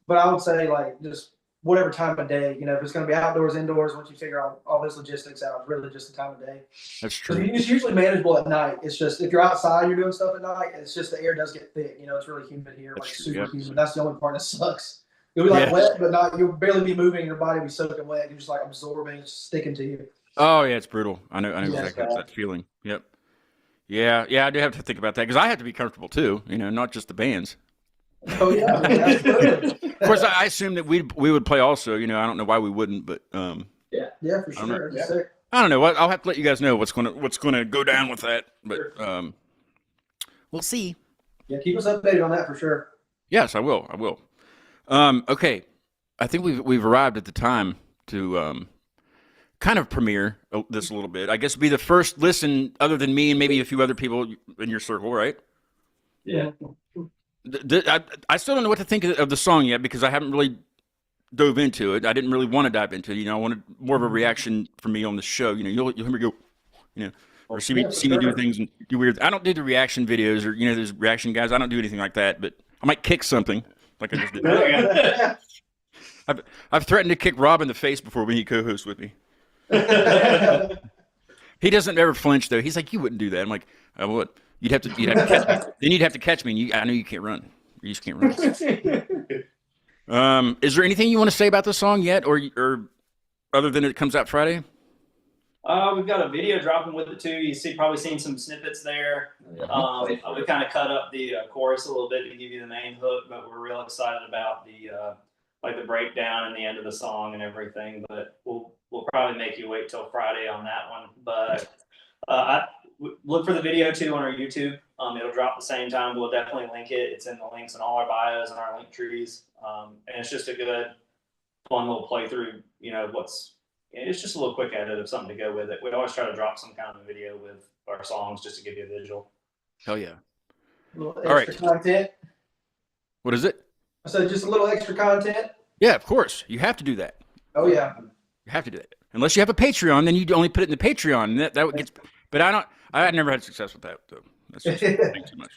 But I would say like just whatever time of day. If it's going to be outdoors, indoors. Once you figure all this logistics out, it's really just the time of day. That's 'Cause true. it's usually manageable at night. It's just if you're outside, you're doing stuff at night. It's just the air does get thick. It's really humid here, like That's true, super yeah. humid. That's the only part that sucks. You'll be like Yeah. wet, but not. You'll barely be moving. Your body will be soaking wet. You're just like absorbing, it's sticking to you. Oh yeah, it's brutal. I know Yeah, exactly it's that feeling. Yep. Yeah, I do have to think about that because I have to be comfortable too. Not just the bands. Oh yeah, absolutely. Of course, I assume that we would play also. I don't know why we wouldn't, but Yeah, for I don't know. sure. It's sick. I don't know. I'll have to let you guys know what's gonna go down with that. But we'll see. Yeah, keep us updated on that for sure. Yes, I will. Okay, I think we've arrived at the time to kind of premiere this a little bit. I guess it'd be the first listen other than me and maybe a few other people in your circle, right? Yeah. I still don't know what to think of the song yet because I haven't really dove into it. I didn't really want to dive into it. I wanted more of a reaction from me on the show. You'll hear me go, or see me do things and do weird. I don't do the reaction videos or there's reaction guys. I don't do anything like that. But I might kick something like I just did. I've threatened to kick Rob in the face before when he co-hosts with me. He doesn't ever flinch though. He's like, you wouldn't do that. I'm like, I would. You'd have to catch me. Then you'd have to catch me. And I know you can't run. You just can't run. Is there anything you want to say about the song yet, or other than it comes out Friday? We've got a video dropping with it too. Probably seen some snippets there. We kind of cut up the chorus a little bit to give you the main hook, but we're real excited about the breakdown and the end of the song and everything. But we'll probably make you wait till Friday on that one. But look for the video too on our YouTube. It'll drop the same time. We'll definitely link it. It's in the links in all our bios and our link trees. And it's just a good, fun little playthrough. It's just a little quick edit of something to go with it. We always try to drop some kind of video with our songs just to give you a visual. Hell yeah. All right. Content. What is it? So just a little extra content. Yeah, of course. You have to do that. Oh yeah. You have to do that. Unless you have a Patreon, then you only put it in the Patreon. And that gets. But I never had success with that though. That's just too much.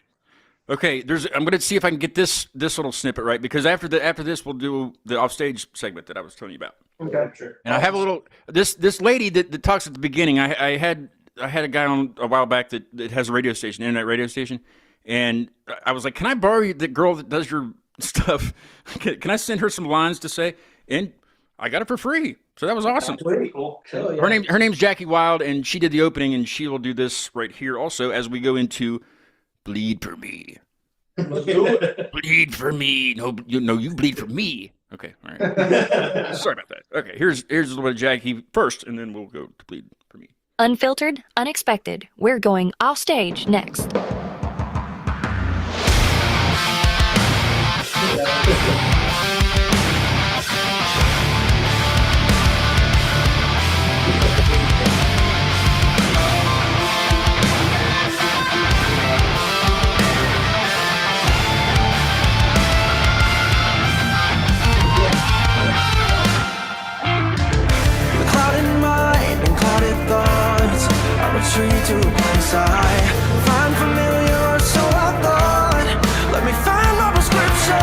Okay, I'm going to see if I can get this little snippet right because after this we'll do the offstage segment that I was telling you about. Okay. Sure. And I have a little this lady that talks at the beginning. I had a guy on a while back that has a radio station, internet radio station, and I was like, "Can I borrow the girl that does your stuff? Can I send her some lines to say?" And I got it for free, so that was awesome. Sweet. Cool. Hell yeah. Her name's Jackie Wild, and she did the opening, and she will do this right here also as we go into "Bleed for Me." Let's do it. Bleed for me. No, you bleed for me. Okay, all right. Sorry about that. Okay, here's a little bit of Jackie first, and then we'll go to Bleed for Me. Unfiltered, unexpected. We're going off stage next. The clouded mind and clouded thoughts, I retreat to a place I find familiar, so I thought. Let me find my prescription.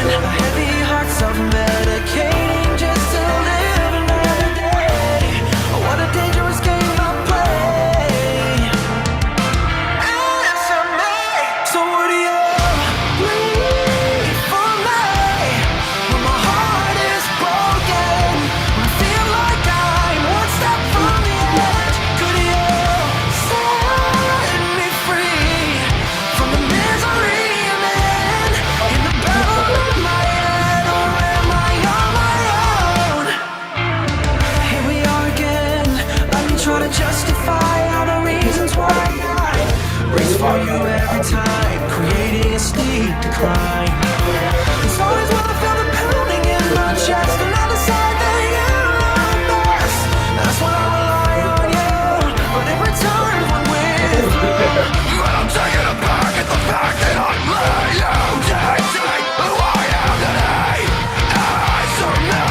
The heavy hearts of medicating just to live another day. Oh, what a dangerous game I play. Answer me. So would you bleed for me when my heart is broken? When I feel like I'm one step from the edge. Could you set me free from the misery I'm in the battle of my head, or am I on my own? Here we are again. Let me try to justify all the reasons why I race for you every time, creating a steep decline. It's always when I feel the pounding in my chest, and I decide that you know best. That's when I rely on you, but in return, when with you, when I'm taken aback at the fact that I let you dictate who I am today. Answer me.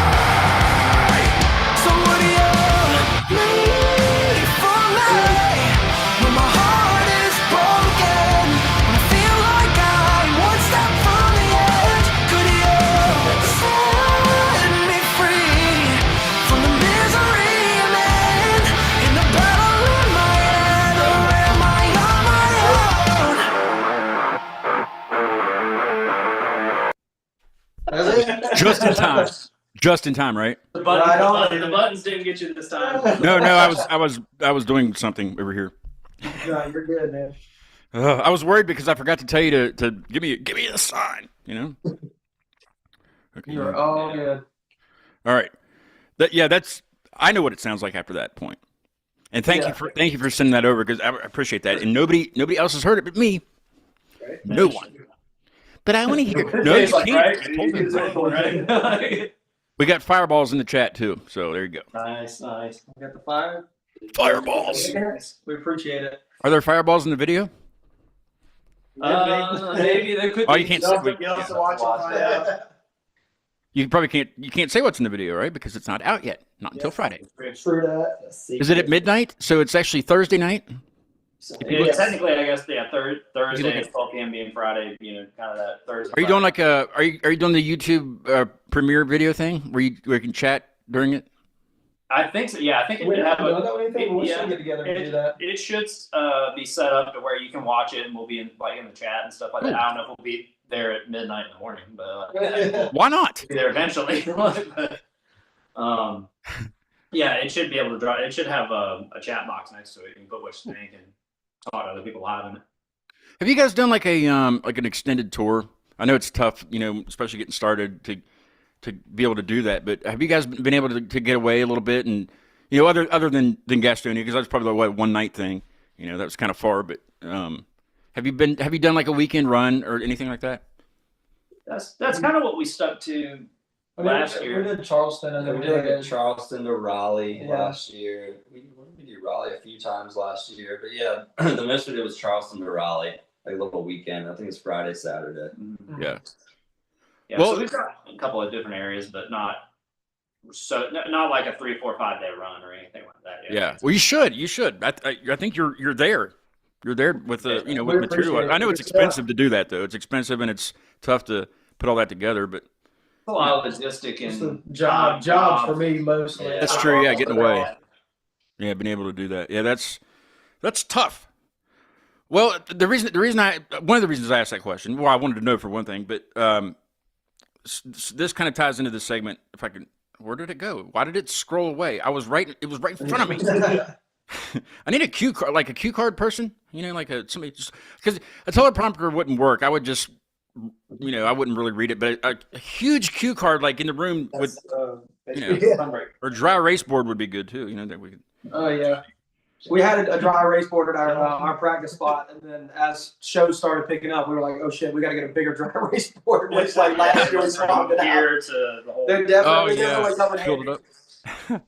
Just in time. Just in time, right? The Right on. buttons didn't get you this time. No, I was doing something over here. No, you're good, man. I was worried because I forgot to tell you to give me a sign. You know. Okay, You're all good. all right. That's. I know what it sounds like after that point. And thank you for sending that over because I appreciate that. And nobody else has heard it but me. Right? No one. But I want to hear. No, you It's like, can't. right? I told them. Right? We got fireballs in the chat too, so there you go. Nice. We got the fire. Fireballs. We appreciate it. Are there fireballs in the video? Maybe they could. Oh, you can't. You also watch it, find out. You probably can't. You can't say what's in the video, right? Because it's not out yet. Not until Friday. True that. Is it at midnight? So it's actually Thursday night. Yeah, technically, I guess Thursday is 12 p.m. being Friday. Kind of that Thursday. Are you doing like a? Are you doing the YouTube premiere video thing where you can chat during it? I think so. Yeah, I think it We should have haven't done anything. We'll yeah, still get together and do that. It should be set up to where you can watch it, and we'll be in the chat and stuff like that. I don't know if we'll be there at midnight in the morning, but Why not? be there eventually. But, yeah, it should be able to draw. It should have a chat box next to it. You can put what you think and talk to other people live in it. Have you guys done like an extended tour? I know it's tough, especially getting started to be able to do that. But have you guys been able to get away a little bit and other than Gastonia, because that's probably the one night thing. That was kind of far. But have you done like a weekend run or anything like that? That's kind of what we stuck to last year. We did Charleston and then We we did did like Charleston to Raleigh Yeah. last year. We did Raleigh a few times last year, but yeah, the most we did was Charleston to Raleigh, like a little weekend. I think it's Friday, Saturday. Yeah. Yeah, Well- so we've got a couple of different areas, but not like a 3, 4, 5 day run or anything like that. Yeah. Well, you should. I think you're there. You're there with the with We material. appreciate it. I know it's expensive to do that though. It's expensive and it's tough to put all that together. But It's a lot of logistic Just and the jobs for me mostly. Yeah. that's true. Yeah, getting away. Yeah, being able to do that. Yeah, that's tough. Well, one of the reasons I asked that question. Well, I wanted to know for one thing, but this kind of ties into this segment. If I can, where did it go? Why did it scroll away? It was right in front of me. I need a cue card, like a cue card person. Like somebody just because a teleprompter wouldn't work. I would just, I wouldn't really read it. But a huge cue card, like in the room with, or dry erase board would be good too. That we could. Oh yeah. We had a dry erase board at our practice spot, and then as shows started picking up, we were like, "Oh shit, we got to get a bigger dry erase board." Which like last year we swapped it out. Here to the whole. They're Oh definitely yeah, coming filled handy. it up.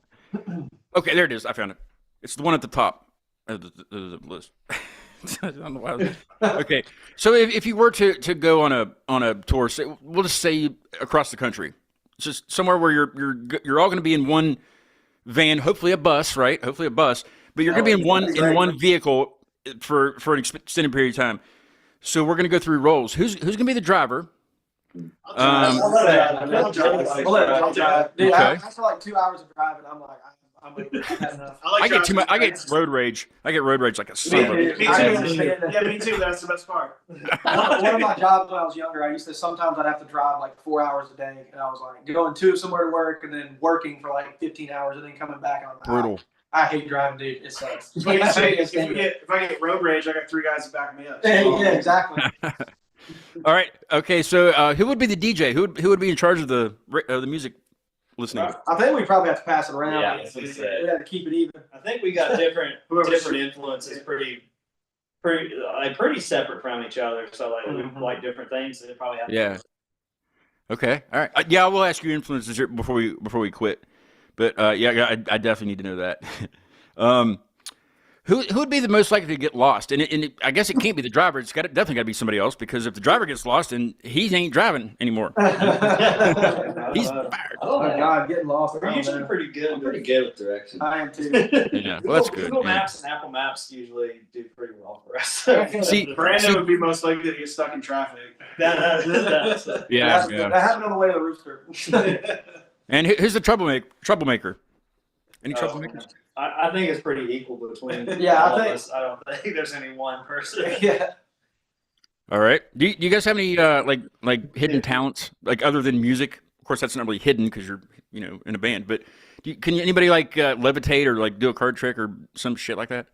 Okay, there it is. I found it. It's the one at the top of the list. I don't know why. Okay, so if you were to go on a tour, we'll just say across the country, just somewhere where you're all going to be in one van, hopefully a bus, right? Hopefully a bus, but you're going to be in one vehicle for an extended period of time. So we're going to go through roles. Who's going to be the driver? I'll let it drive. Dude, Okay. after like 2 hours of driving, I'm like, I'm over it. I've had enough. I get too much. I get road rage. Like a son of a. Me too. Yeah, Me too. That's the best part. One of my jobs when I was younger, I used to sometimes I'd have to drive like 4 hours a day, and I was like going to somewhere to work and then working for like 15 hours and then coming back. And I'm like, Brutal. I hate driving, dude. It sucks. If I get road rage, I got 3 guys to back me up. Yeah, exactly. All right. Okay. So who would be the DJ? Who would be in charge of the music listening? I think we probably have to pass it around. Yeah, We that's what he said. have to keep it even. I think we got different influences, pretty separate from each other. So like we like different things, and it probably have. Yeah. Okay. All right. Yeah, I will ask you influences here before we quit. But yeah, I definitely need to know that. Who would be the most likely to get lost? And I guess it can't be the driver. It's definitely got to be somebody else, because if the driver gets lost, then he ain't driving anymore. He's fired. Oh my God, getting lost. We're usually pretty good. I'm pretty good with directions. I am too. Yeah. Well, that's good. Google Yeah. Maps and Apple Maps usually do pretty well for us. See, Brandon would be most likely to get stuck in traffic. yeah. That happened on the way to the rooster. And who's the troublemaker? Any troublemakers? I think it's pretty equal between Yeah, I all of think- us. I don't think there's any one person. Yeah. All right. Do you guys have any like hidden talents, like other than music, Of course, that's not really hidden because you're, in a band. But can anybody like levitate or like do a card trick or some shit like that?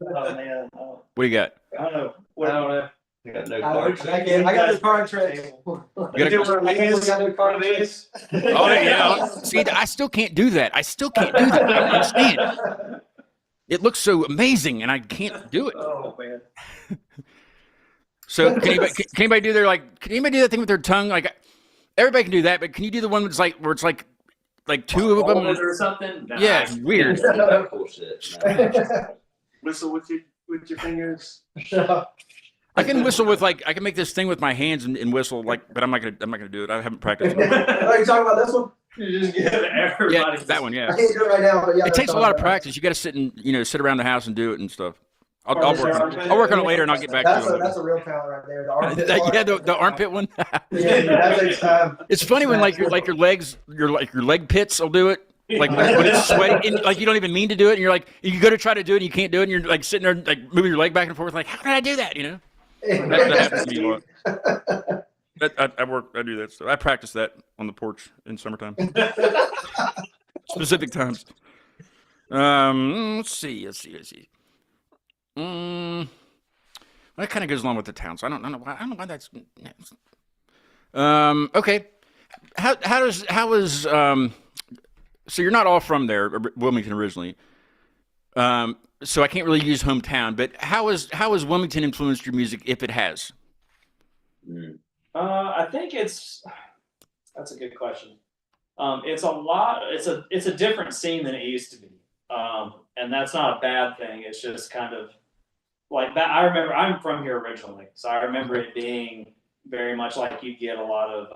Oh man, What do you got? I don't know. I don't know. I got no I cards. got the card tricks. You gotta- I got the card tricks. Oh yeah. See, I still can't do that. I don't understand. It looks so amazing, and I can't do it. Oh man. So can anybody do can anybody do that thing with their tongue? Like everybody can do that, but can you do the one that's like where it's like two of them? Or something? Nah. Yeah, it's weird. Bullshit. Whistle with your fingers. I can whistle with I can make this thing with my hands and whistle but I'm not gonna do it. I haven't practiced. Are you talking about this one? You just give everybody. Yeah, that one. I Yeah, can't do it right now, but yeah. it takes a lot of practice. You got to sit around the house and do it and stuff. I'll work on it later and I'll get back to it. That's a real talent right there. The armpit Yeah, the armpit one. yeah, that takes time. It's funny when your legs, your leg pits will do it. Like when it's sweaty, and you don't even mean to do it, and you're you go to try to do it, and you can't do it, and you're sitting there moving your leg back and forth, how did I do that? That happens to me a lot. I do that stuff. I practice that on the porch in summertime. Specific times. Let's see. That kind of goes along with the town, so I don't know why that's. Okay. How is so you're not all from there, Wilmington originally. So I can't really use hometown, but how has Wilmington influenced your music, if it has? I think that's a good question. It's a different scene than it used to be. And that's not a bad thing. It's just kind of like that. I remember I'm from here originally, so I remember it being very much like you get a lot of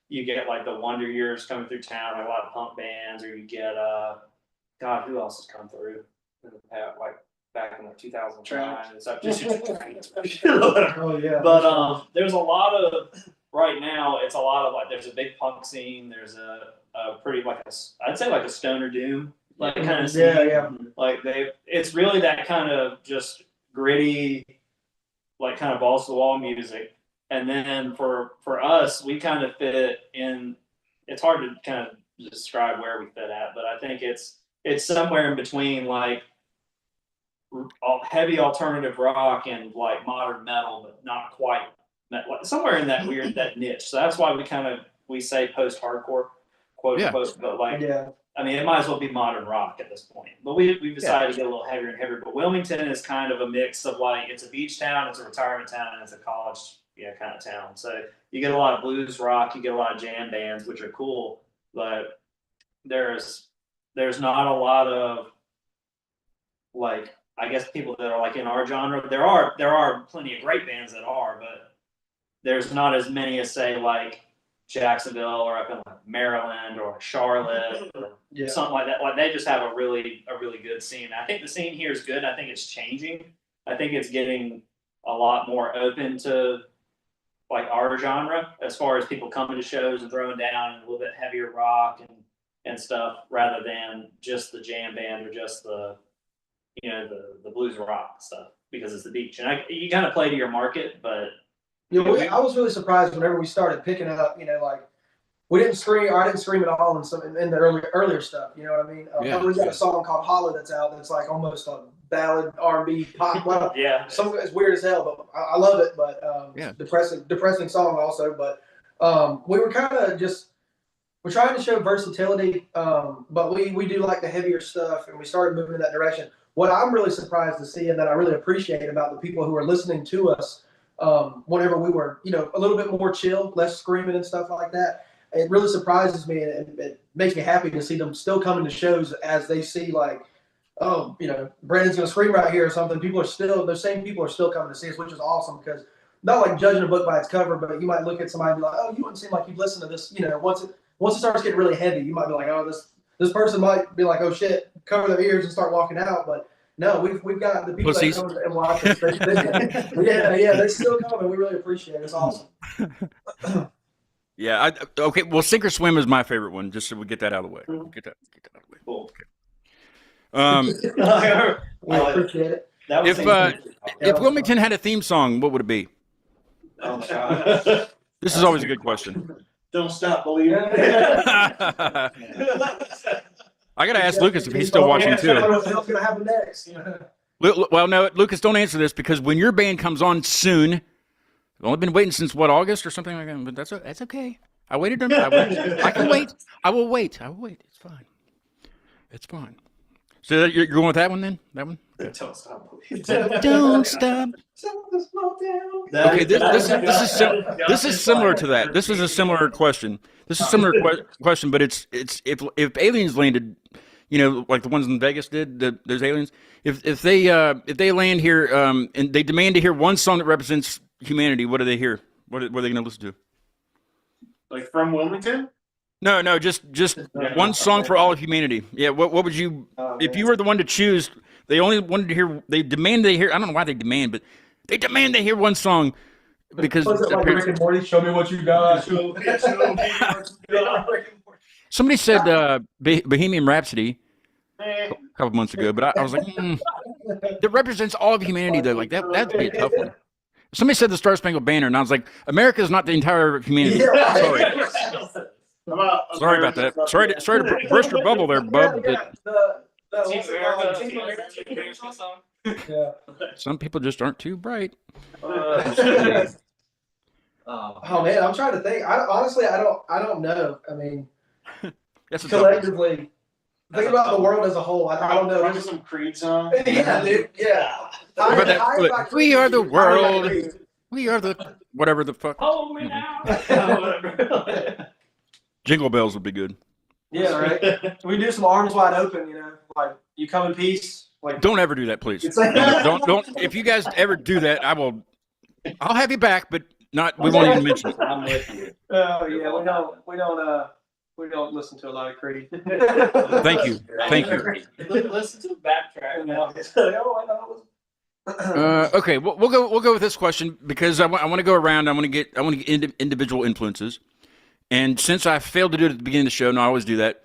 the Wonder Years coming through town, like a lot of punk bands, or you get God, who else has come through in the past, back in 2009 and stuff. Oh yeah. But there's a lot of right now. It's a lot of there's a big punk scene. There's a pretty I'd say a stoner doom kind of scene. Yeah. It's really that kind of just gritty, kind of balls to the wall music. And then for us, we kind of fit in. It's hard to kind of describe where we fit at, but I think it's somewhere in between heavy alternative rock and modern metal, but not quite. Somewhere in that that niche. So that's why we say post-hardcore, quote unquote. But yeah. I mean, it might as well be modern rock at this point. But we've decided to get a little heavier and heavier. But Wilmington is kind of a mix of it's a beach town, it's a retirement town, and it's a college kind of town. So you get a lot of blues rock, you get a lot of jam bands, which are cool. But there's not a lot of I guess people that are in our genre. There are plenty of great bands that are, but there's not as many as say Jacksonville or up in Maryland or Charlotte or something like that. They just have a really good scene. I think the scene here is good. I think it's changing. I think it's getting a lot more open to our genre as far as people coming to shows and throwing down a little bit heavier rock and stuff rather than just the jam band or just the the blues rock stuff because it's the beach. And you kind of play to your market, but I was really surprised whenever we started picking up, we didn't scream, or I didn't scream at all in the earlier stuff, you know what I mean? We got a song called Hollow that's out that's almost a ballad, R&B, pop. Well, yeah. Some of it's weird as hell, but I love it, but depressing song also. But we were kind of we're trying to show versatility, but we do like the heavier stuff, and we started moving in that direction. What I'm really surprised to see and that I really appreciate about the people who are listening to us whenever we were, a little bit more chill, less screaming and stuff like that. It really surprises me and it makes me happy to see them still coming to shows as they see Brandon's going to scream right here or something. Those same people are still coming to see us, which is awesome because not judging a book by its cover, but you might look at somebody and be like, oh, you wouldn't seem like you've listened to this. Once it starts getting really heavy, you might be like, oh, this person might be like, oh shit, cover their ears and start walking out. But no, we've got the people Pussies. that come and watch us. They're still coming. We really appreciate it. It's awesome. Yeah. Okay. Well, Sink or Swim is my favorite one. Just so we get that out of the way. Get that out of the way. Cool. Okay. We appreciate it. If Wilmington had a theme song, what would it be? Oh, God. This is always a good question. Don't stop believing. I gotta ask Lucas if he's still watching too. What the hell's gonna happen next? Well, no, Lucas, don't answer this because when your band comes on soon, I've only been waiting since what, August or something like that. But that's okay. I waited. I can wait. I will wait. It's fine. It's fine. So you're going with that one then? That one? Don't stop believing. Don't stop. Okay, this is similar to that. This is a similar question. This is a similar question, but it's if aliens landed, like the ones in Vegas did, those aliens. If they land here and they demand to hear one song that represents humanity, what do they hear? What are they going to listen to? Like from Wilmington? No, just one song for all of humanity. Yeah, what would you if you were the one to choose? They only wanted to hear. They demand they hear. I don't know why they demand, but they demand they hear one song because Was it like Rick and Morty? Show me what you got. Somebody said Bohemian Rhapsody a couple months ago, but I was like, that represents all of humanity though. Like that'd be a tough one. Somebody said the Star Spangled Banner, and I was like, America is not the entire humanity. Sorry. Sorry about that. Sorry to burst your bubble there, bub. Some people just aren't too bright. Oh man, I'm trying to think. Honestly, I don't know. I mean, collectively, think about the world as a whole. I don't know. Run some Creed song. Yeah, dude. Yeah. We are the world. We are the whatever the fuck. Hold me now. Jingle bells would be good. Yeah, right. We do some arms wide open, like you come in peace. Like don't ever do that, please. Don't. If you guys ever do that, I'll have you back, but not. We won't even mention it. I'm with you. Oh yeah, we don't listen to a lot of Creed. Thank you. Listen to the backtrack. Okay, we'll go with this question because I want to go around. I want to get individual influences, and since I failed to do it at the beginning of the show, and I always do that.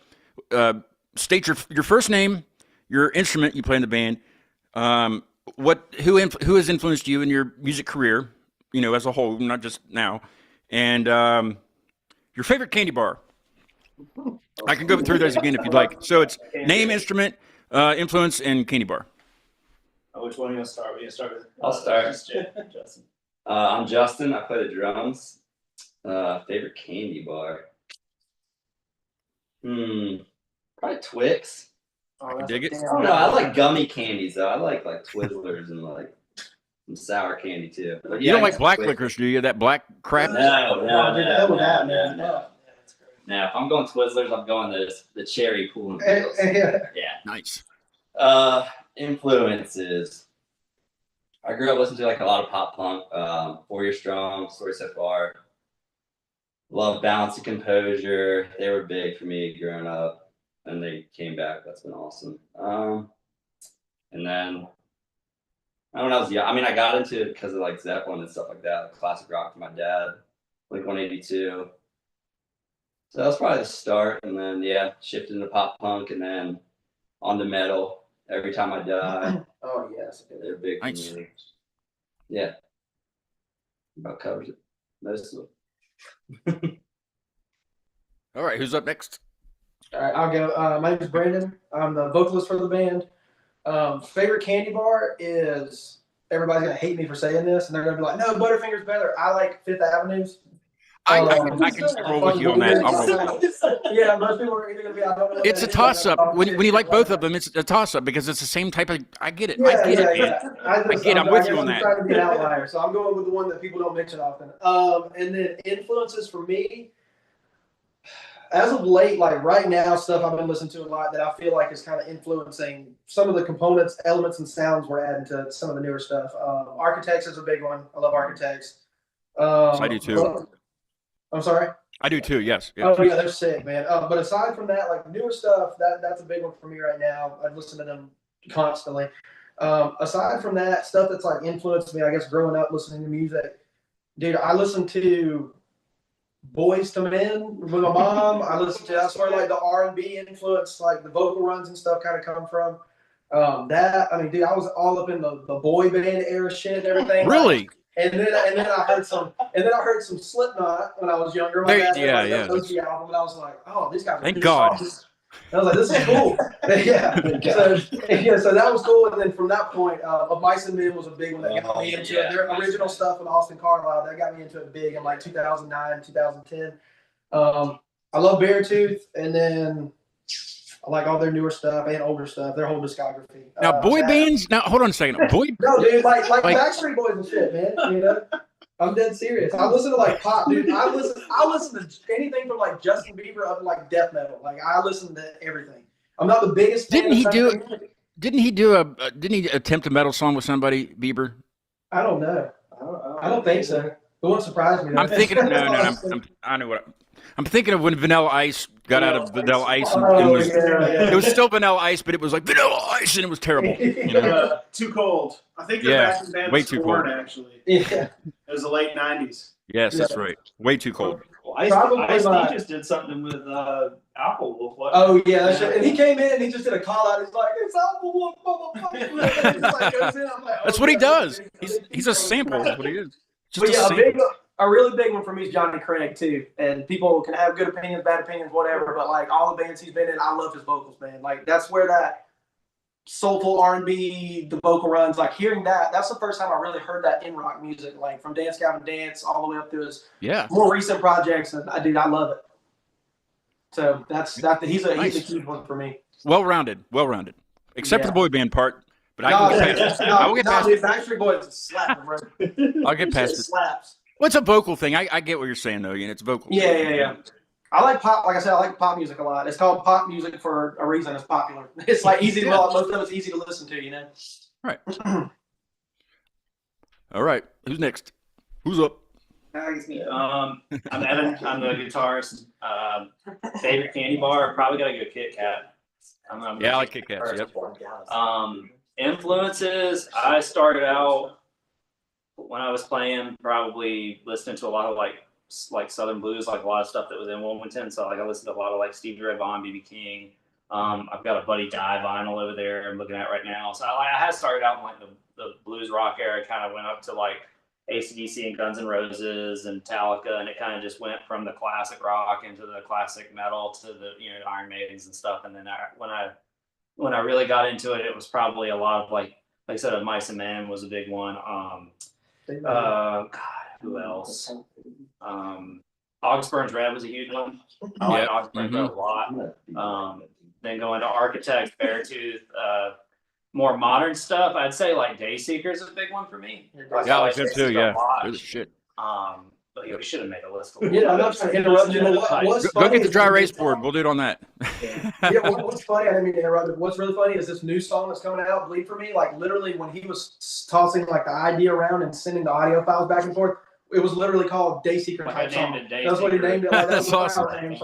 State your first name, your instrument you play in the band, who has influenced you in your music career, as a whole, not just now, and your favorite candy bar. I can go through those again if you'd like. So it's name, instrument, influence, and candy bar. Which one are you gonna start with? I'll start. Justin. I'm Justin. I play the drums. Favorite candy bar. Probably Twix. I dig it. I don't know. I like gummy candies though. I like Twizzlers and like some sour candy too. But you don't like black licorice, do you? That black crap? No. No. Now, if I'm going Twizzlers, I'm going the cherry pool and pickles. Yeah. Nice. Influences. I grew up listening to like a lot of pop punk. 4 Year Strong, Story So Far. Love Balance and Composure. They were big for me growing up, and they came back. That's been awesome. And then when I was young, I got into it because of like Zeppelin and stuff like that, like classic rock from my dad, like 182. So that was probably the start, and then shifted into pop punk, and then on to metal. Every Time I Die. Oh yes, They're big nice. for me. Yeah, about covers it most of them. All right, who's up next? All right, I'll go. My name is Brandon. I'm the vocalist for the band. Favorite candy bar is, everybody's gonna hate me for saying this, and they're gonna be like, "No, Butterfinger's better." I like Fifth Avenue's. I can roll with you on that. I'll roll with you. Yeah, most people are either gonna be. I don't know. It's a toss up. When you like both of them, it's a toss up because it's the same type of. I get it. Yeah, I get it. Yeah. I'm with you on that. I'm trying to be an outlier, so I'm going with the one that people don't mention often. And then influences for me, as of late, like right now, stuff I've been listening to a lot that I feel like is kind of influencing some of the components, elements, and sounds we're adding to some of the newer stuff. Architects is a big one. I love Architects. I do too. I'm sorry? I do too, yes. Oh, yeah, they're sick, man. But aside from that, like newer stuff, that's a big one for me right now. I listen to them constantly. Aside from that, stuff that's like influenced me, I guess, growing up listening to music. Dude, I listen to Boys to Men with my mom. That's where like the R&B influence, like the vocal runs and stuff kind of come from. Dude, I was all up in the boy band era shit and everything. Really? then I heard some Slipknot when I was younger. My dad had like the OG album, and I was like, oh, these guys are Thank God. songs. And I was like, this is cool. So that was cool. And then from that point, Of Mice and Men was a big one that got me into it. Their original stuff with Austin Carlisle, that got me into it big in like 2009, 2010. I love Beartooth, and then I like all their newer stuff and older stuff, their whole discography. Now, boy bands. Now, hold on a second. No, dude, like Backstreet Boys and shit, man. You know, I'm dead serious. I listen to like pop, dude. I listen to anything from like Justin Bieber up to like death metal. Like I listen to everything. I'm not the biggest fan. Didn't he attempt a metal song with somebody, Bieber? I don't know. I don't think so. It wouldn't surprise me. Though. I'm thinking. I know what. I'm thinking of when Vanilla Ice got out of Vanilla Ice. And it was still Vanilla Ice, but it was like Vanilla Ice, and it was terrible. You know? Too Cold. I think the backing band way was too Korn, cold. actually. Yeah. It was the late 90s. Yes, that's right. Way too cold. Well, Ice-T just did something with Apple Wolf. Oh yeah, that's right. And he came in and he just did a call out. He's like, "It's Apple Wolf, motherfucker." That's what he does. He's a sample. That's what he is. But yeah, a really big one for me is Johnny Craig too. And people can have good opinions, bad opinions, whatever. But like all the bands he's been in, I love his vocals, man. Like that's where that soulful R&B, the vocal runs. Like hearing that's the first time I really heard that in rock music. Like from Dance Gavin Dance all the way up to his more recent projects. And I love it. So he's a huge one for me. Well rounded, except for the boy band part. But I can get past it. I will get past it. Backstreet Boys is slap, bro. I'll get past it. Slaps. What's a vocal thing? I get what you're saying though. It's vocal. Yeah. I like pop. Like I said, I like pop music a lot. It's called pop music for a reason. It's popular. It's like easy to most of it's easy to listen to. You know. Right. All right. Who's next? Who's up? I'm Evan. I'm the guitarist. Favorite candy bar? Probably gotta go Kit Kat. I like Kit Kats. Yep. Influences. I started out when I was playing, probably listening to a lot of like Southern blues, like a lot of stuff that was in Wilmington. So like I listened to a lot of like Stevie Ray Vaughan, B.B. King. I've got a Buddy Guy vinyl over there I'm looking at right now. So I had started out in like the blues rock era. Kind of went up to like AC/DC and Guns N' Roses and Metallica, and it kind of just went from the classic rock into the classic metal to the Iron Maidens and stuff. And then when I really got into it, it was probably a lot of like I said, Of Mice and Men was a big one. God, who else? August Red was a huge one. I like August Red a lot. Then going to Architect, Beartooth, more modern stuff. I'd say like Dayseeker is a big one for me. I like them too. Yeah, they're the shit. But we should have made a list. I'm not trying to interrupt you. Go get the dry erase board. We'll do it on that. What's funny? I didn't mean to interrupt. What's really funny is this new song that's coming out, "Bleed for Me." Like literally, when he was tossing like the idea around and sending the audio files back and forth, it was literally called Dayseeker type song. That's what he named it. Like, that's awesome. You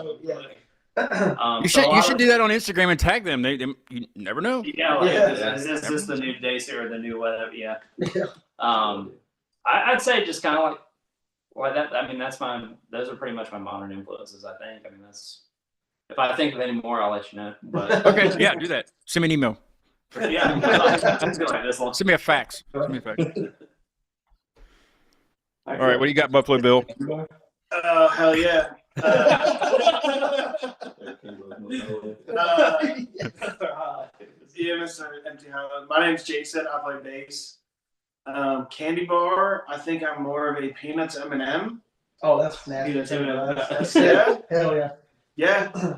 should do that on Instagram and tag them. You never know. Is this the new Dayseeker or the new whatever? Yeah. I'd say just kind of like that. I mean, those are pretty much my modern influences. I think. I mean, if I think of any more, I'll let you know. But okay, do that. Send me an email. Send me a fax. All right, what do you got, Buffalo Bill? Hell yeah. Mr. Empty Highland. My name's Jason. I play bass. Candy bar. I think I'm more of a peanuts M&M. Oh, that's nasty. Peanuts M&M. Yeah. Hell yeah. Yeah.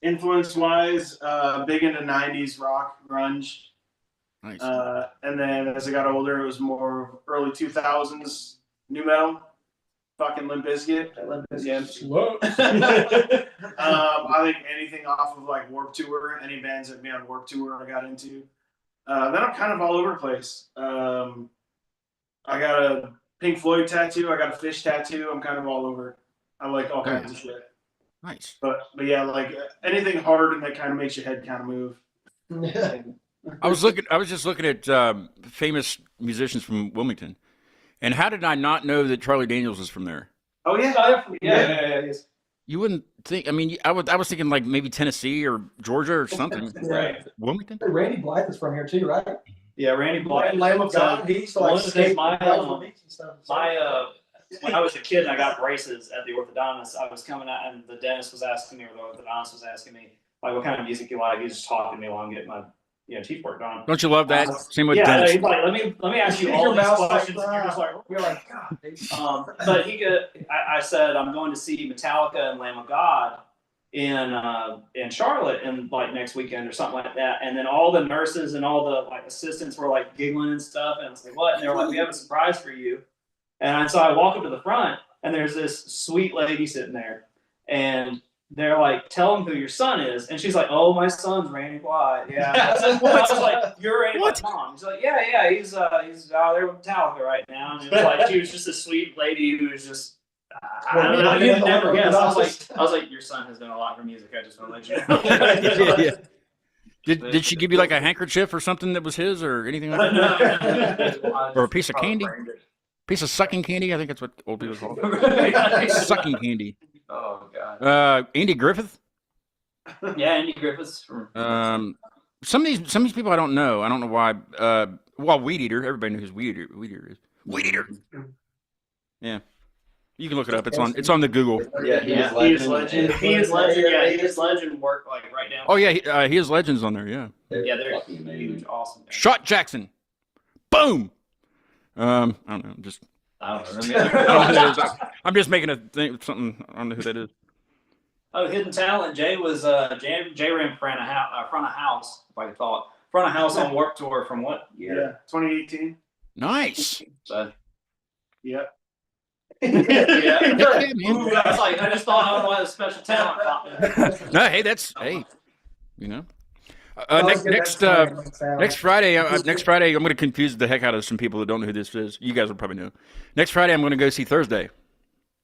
Influence-wise, big into 90s rock, grunge. Nice. And then as I got older, it was more early 2000s new metal. Fucking Limp Bizkit. I think anything off of like Warped Tour, any bands that be on Warped Tour I got into. Then I'm kind of all over the place. I got a Pink Floyd tattoo. I got a fish tattoo. I'm kind of all over. I like all kinds of shit. Nice. But yeah, like anything hard and that kind of makes your head kind of move. I was just looking at famous musicians from Wilmington, and how did I not know that Charlie Daniels is from there? Oh yeah, yeah. You wouldn't think. I mean, I was thinking like maybe Tennessee or Georgia or something. Right. Wilmington. Randy Blythe is from here too, right? Yeah, Randy Blythe. Lamb of God. He used to One like of the things skate my on the beach and stuff. when I was a kid and I got braces at the orthodontist, I was coming out and the dentist was asking me, or the orthodontist was asking me, like, what kind of music you like. He's just talking to me while I'm getting my teeth worked on. Don't you love that? Same with yeah, dentists. he's like, let me ask you all these questions. And you're just like, You're like, God. but I said I'm going to see Metallica and Lamb of God in Charlotte in like next weekend or something like that. And then all the nurses and all the like assistants were like giggling and stuff. And I was like, what? And they were like, we have a surprise for you. And so I walk up to the front and there's this sweet lady sitting there and they're like, tell them who your son is. And she's like, oh, my son's Randy Blythe. Yeah. I was like, you're Randy Blythe's mom. She's like, yeah, he's out there with Metallica right now. And it was like, she was just a sweet lady who was just, I don't know. You'd never guess. I was like, your son has done a lot for music. I just want to let you know. Did she give you like a handkerchief or something that was his or anything like that? No. Or a piece of candy? Piece of sucking candy? I think that's what old people call it. Sucking candy. Oh God. Andy Griffith. Yeah, Andy Griffiths. Some of these people I don't know. I don't know why. Well, Weed Eater. Everybody knows who Weed Eater is. Weed Eater. Yeah. You can look it up. It's on the Google. Yeah, He is legend. He is legend. Yeah, he is legend. Work like right down. Oh yeah, he has legends on there. Yeah. Yeah, they're fucking amazing. huge, awesome. Shot Jackson. Boom. I don't know. I don't I don't know who that is. I'm just making a thing. Something. I don't know who that is. Oh, hidden talent. Jay was Jay ran front of house. If I could thought front of house on Warped Tour from what year? Yeah, 2018. Nice. So, Yep. yeah. Yeah, man. Ooh, I was like, I just thought I would have special talent. No, hey, you know. Next Friday, I'm going to confuse the heck out of some people that don't know who this is. You guys will probably know. Next Friday, I'm going to go see Thursday.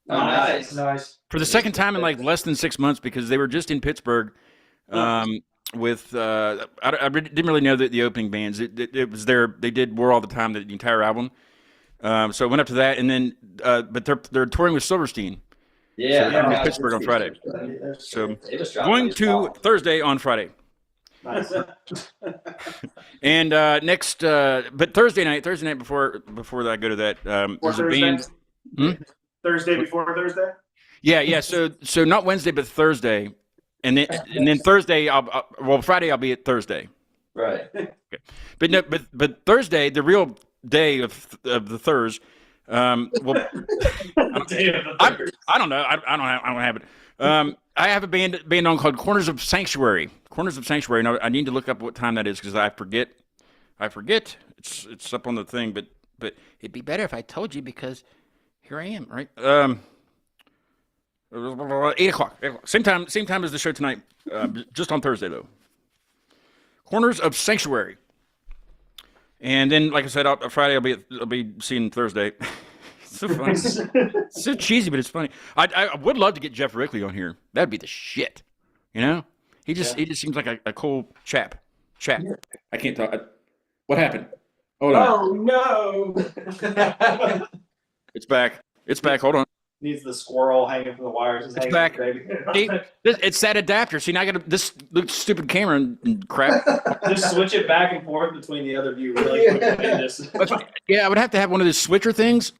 Oh, nice. For the second time in like less than 6 months because they were just in Pittsburgh with I didn't really know the opening bands. It was they did War All the Time, the entire album. So I went up to that, and then but they're touring with Silverstein. Yeah. So I'm in Pittsburgh on Friday. So going to Thursday on Friday. Nice. And but Thursday night before I go to that, there's a band. Thursday before Thursday. Yeah. So not Wednesday, but Thursday, and then Thursday. Friday I'll be at Thursday. Right. Okay. But no, but Thursday, the real day of the Thurs. I don't know. I don't have it. I have a band on called Corners of Sanctuary. Now, I need to look up what time that is because I forget. It's up on the thing, but it'd be better if I told you because here I am, right? 8 o'clock. Same time as the show tonight. Just on Thursday though. Corners of Sanctuary. And then, like I said, Friday I'll be seeing Thursday. So funny. So cheesy, but it's funny. I would love to get Jeff Rickley on here. That'd be the shit. You know? He just seems like a cool chap. I can't talk. What happened? Hold on. Oh no! It's back. Hold on. Needs the squirrel hanging from the wires. It's back. See, it's that adapter. See, now I got this stupid camera and crap. Just switch it back and forth between the other view really quickly. Yeah, I would have to have one of those switcher things.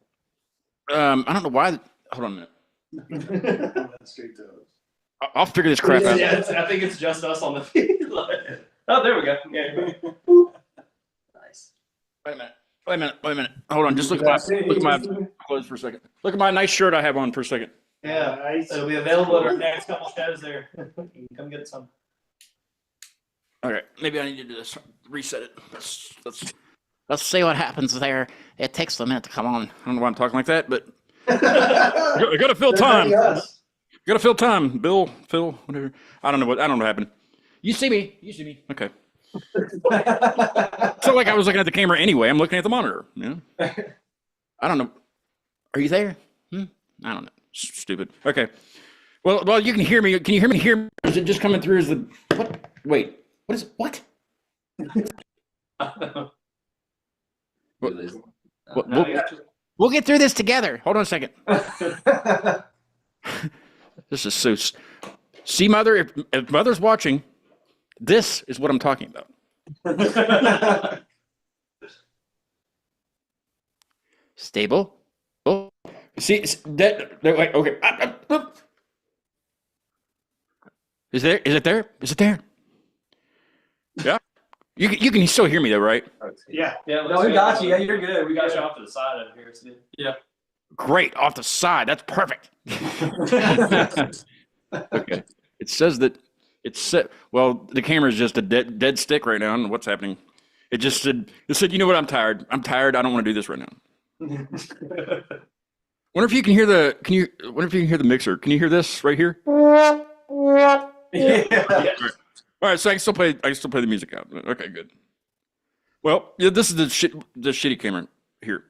I don't know why. Hold on a minute. Straight to us. I'll figure this crap out. Yeah, I think it's just us on the feed. Oh, there we go. Yeah. Nice. Wait a minute. Hold on. Just look at my clothes for a second. Look at my nice shirt I have on for a second. Yeah, nice. It'll be available at our next couple shows there. You can come get some. Okay, maybe I need to do this. Reset it. Let's see what happens there. It takes a minute to come on. I don't know why I'm talking like that, but I gotta fill time. Gotta fill time. Bill, Phil, whatever. I don't know what happened. You see me. Okay. So like I was looking at the camera anyway. I'm looking at the monitor. You know? I don't know. Are you there? I don't know. Stupid. Okay. Well, you can hear me. Can you hear me here? Is it just coming through as the what? Wait. What is it? What? We'll get through this together. Hold on a second. This is so. See, Mother, if Mother's watching, this is what I'm talking about. Stable. Oh, see, that. Like, okay. Is it there? Is it there? Yeah. You can still hear me though, right? Yeah. Yeah, No, we got you. Yeah, you're good. We got you off to the side over here. It's good. Yeah. Great, off the side. That's perfect. Okay. It says that it's set. Well, the camera is just a dead stick right now. I don't know what's happening. It said, you know what? I'm tired. I don't want to do this right now. Wonder if you can hear the. Wonder if you can hear the mixer. Can you hear this right here? Yeah. All right, so I can still play the music out. Okay, good. Well, yeah, this is the shitty camera here.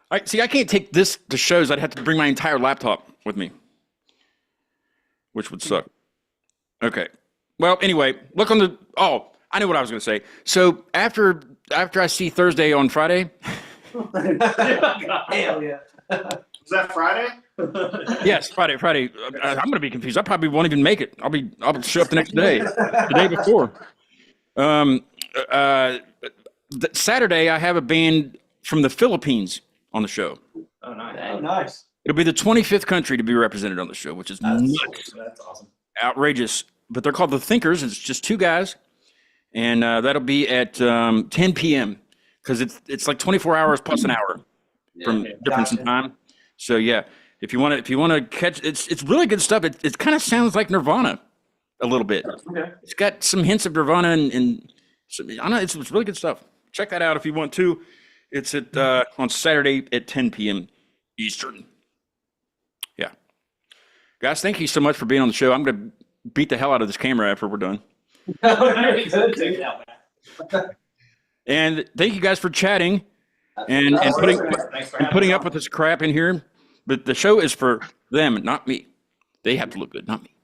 I can't take this to shows. I'd have to bring my entire laptop with me, which would suck. Okay. Well, anyway, look on the. Oh, I know what I was going to say. So after I see Thursday on Friday. Hell yeah. Is that Friday? Yes, Friday. I'm going to be confused. I probably won't even make it. I'll show up the next day, the day before. Saturday, I have a band from the Philippines on the show. Oh, nice. Oh, nice. It'll be the 25th country to be represented on the show, which is nuts, That's awesome. outrageous. But they're called the Thinkers. It's just two guys, and that'll be at 10 p.m. because it's like 24 hours plus an hour from difference in time. So yeah, if you want to catch, it's really good stuff. It kind of sounds like Nirvana a little bit. Okay. It's got some hints of Nirvana and some, I don't know. It's really good stuff. Check that out if you want to. It's at on Saturday at 10 p.m. Eastern. Yeah, guys, thank you so much for being on the show. I'm gonna beat the hell out of this camera after we're done. Take it out, man. And thank you guys for chatting and Thanks for having putting us up on. with this crap in here. But the show is for them, not me. They have to look good, not me.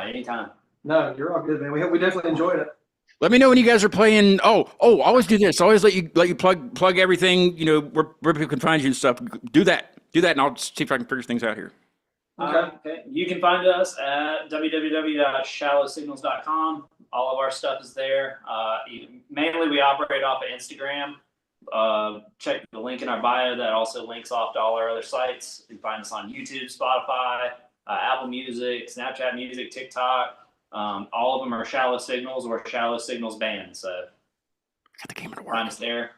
Anytime. No, you're all good, man. We definitely enjoyed it. Let me know when you guys are playing. Oh, always do this. Always let you plug everything. You know where people can find you and stuff. Do that, and I'll see if I can figure things out here. Okay. You can find us at www.shallowsignals.com. All of our stuff is there. Mainly, we operate off of Instagram. Check the link in our bio. That also links off to all our other sites. You can find us on YouTube, Spotify, Apple Music, Snapchat Music, TikTok. All of them are Shallow Signals or Shallow Signals Band. So Got the camera to work. find us there.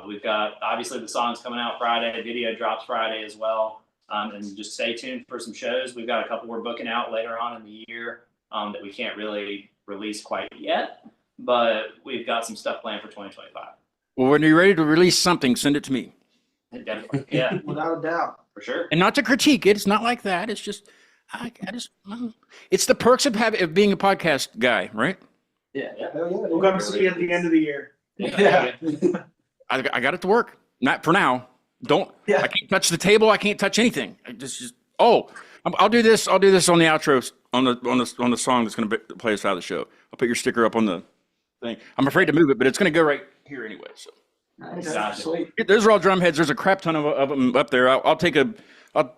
We've got obviously the songs coming out Friday. The video drops Friday as well. And just stay tuned for some shows. We've got a couple we're booking out later on in the year that we can't really release quite yet, but we've got some stuff planned for 2025. Well, when you're ready to release something, send it to me. Definitely. Yeah, Without a doubt. for sure. And not to critique it. It's not like that. It's just, it's the perks of being a podcast guy, right? Yeah. Hell yeah. We'll come see you at the end of the year. Yeah. I got it to work. Not for now. Don't. Yeah. I can't touch the table. I can't touch anything. I'll do this. I'll do this on the outro on the song that's going to play us out of the show. I'll put your sticker up on the thing. I'm afraid to move it, but it's going to go right here anyway. So Gotcha. Sweet. those are all drum heads. There's a crap ton of them up there. I'll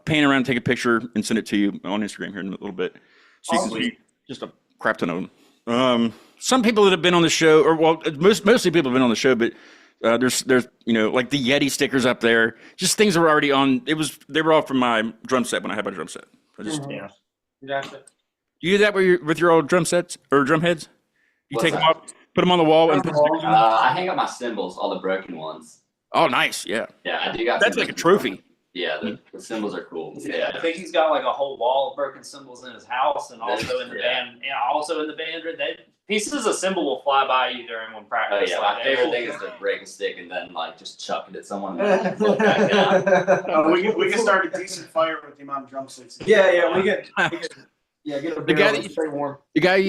pan around, take a picture, and send it to you on Instagram here in a little bit, so you can see just a crap ton of them. Some people that have been on the show, or mostly people have been on the show, but there's like the Yeti stickers up there, just things that were already on. They were all from my drum set when I had my drum set. I just Yeah. Gotcha. You do that with your old drum sets or drum heads? You What's take them that? off, put them on the wall, and put stickers on them? I hang up my cymbals, all the broken ones. Oh, nice, yeah. Yeah, I do got. That's some like a broken trophy. ones. Yeah, the cymbals are cool. I Yeah. think he's got like a whole wall of broken cymbals in his house, and also in the Yeah. band. Yeah, also in the band. Pieces of cymbal will fly by you during one Oh practice. yeah, Like, my they favorite will- thing is to break a stick and then like just chuck it at someone. We can start a decent fire with the amount of drum sets. Yeah, we get get a The guy barrel that- stay warm. The guy who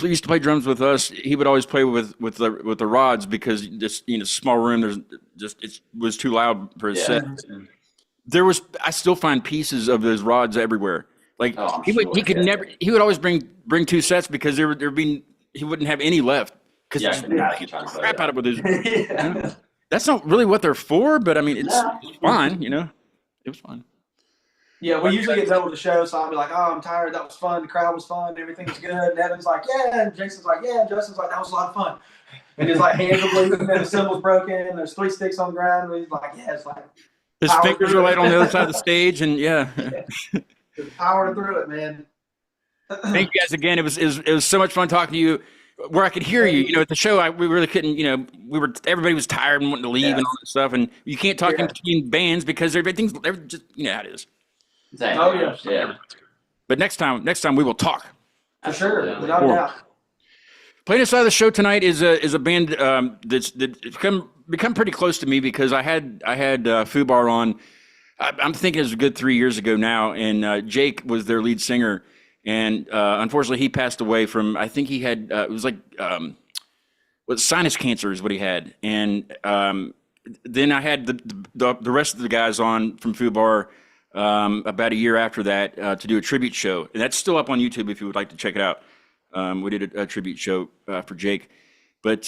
used to play drums with us. He would always play with the rods because this small room. It was too loud for his Yeah. set. I still find pieces of those rods everywhere. Like Oh, I'm he could sure. never. He would always bring 2 sets because he wouldn't have any left because Yeah, he I can try and play crap that. out of it with his. Yeah. That's not really what they're for, but I mean it's fine. It was fine. Yeah, we usually get done with the show, so I'll be like, "Oh, I'm tired. That was fun. The crowd was fun. Everything was good." And Evan's like, "Yeah," and Jason's like, "Yeah," and Justin's like, "That was a lot of fun." And his like hands are bleeding, and the cymbal's broken, and there's 3 sticks on the ground. And he's like, "Yeah, it's like His fingers are right on the other side of the stage, and yeah. just powering through it, man." Thank you guys again. It was so much fun talking to you. Where I could hear you, you know, at the show, we really couldn't, you know, everybody was tired and wanting to leave and all that stuff, and you can't talk in between bands because everything's just, you know how it is. Exactly. Oh yeah. But next time we will talk. For sure, without a doubt. Playing us out of the show tonight is a band that's become pretty close to me because I had Fubar on. I'm thinking it was a good 3 years ago now, and Jake was their lead singer. And unfortunately, he passed away from, I think he had, it was like, sinus cancer is what he had. And then I had the rest of the guys on from Fubar about a year after that to do a tribute show. And that's still up on YouTube if you would like to check it out. We did a tribute show for Jake. But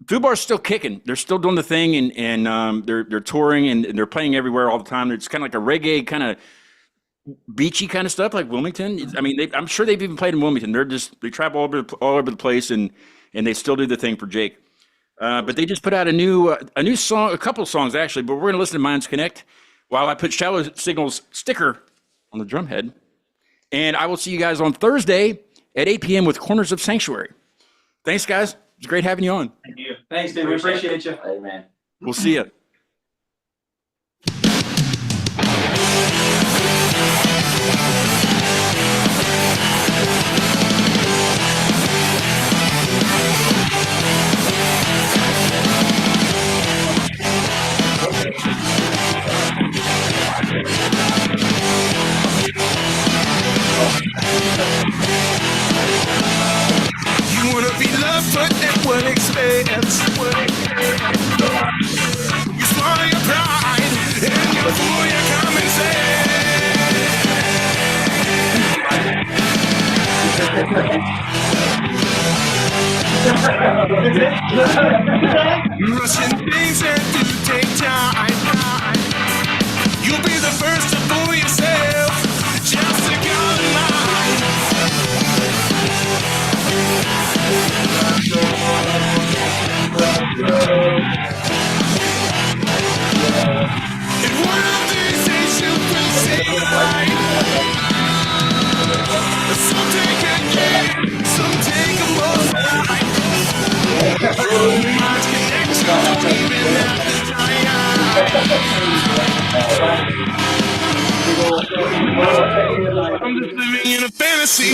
Fubar's still kicking. They're still doing the thing, and they're touring, and they're playing everywhere all the time. It's kind of like a reggae kind of beachy kind of stuff like Wilmington. I mean, I'm sure they've even played in Wilmington. They travel all over the place, and they still do the thing for Jake. But they just put out a new song, a couple of songs actually. But we're gonna listen to Minds Connect while I put Shallow Signals sticker on the drum head. And I will see you guys on Thursday at 8 p.m. with Corners of Sanctuary. Thanks, guys. It's great having you on. Thank you. Thanks, dude. We appreciate you. Hey, man. We'll see you. You wanna be loved, but at what expense? You swallow your pride and you fool your common sense. Rushing things that do take time. You'll be the first to fool yourself, just to go in line. And one of these days you will see light. Some take a year, some take a month. Minds connection, don't even have to try. I'm just living in a fantasy.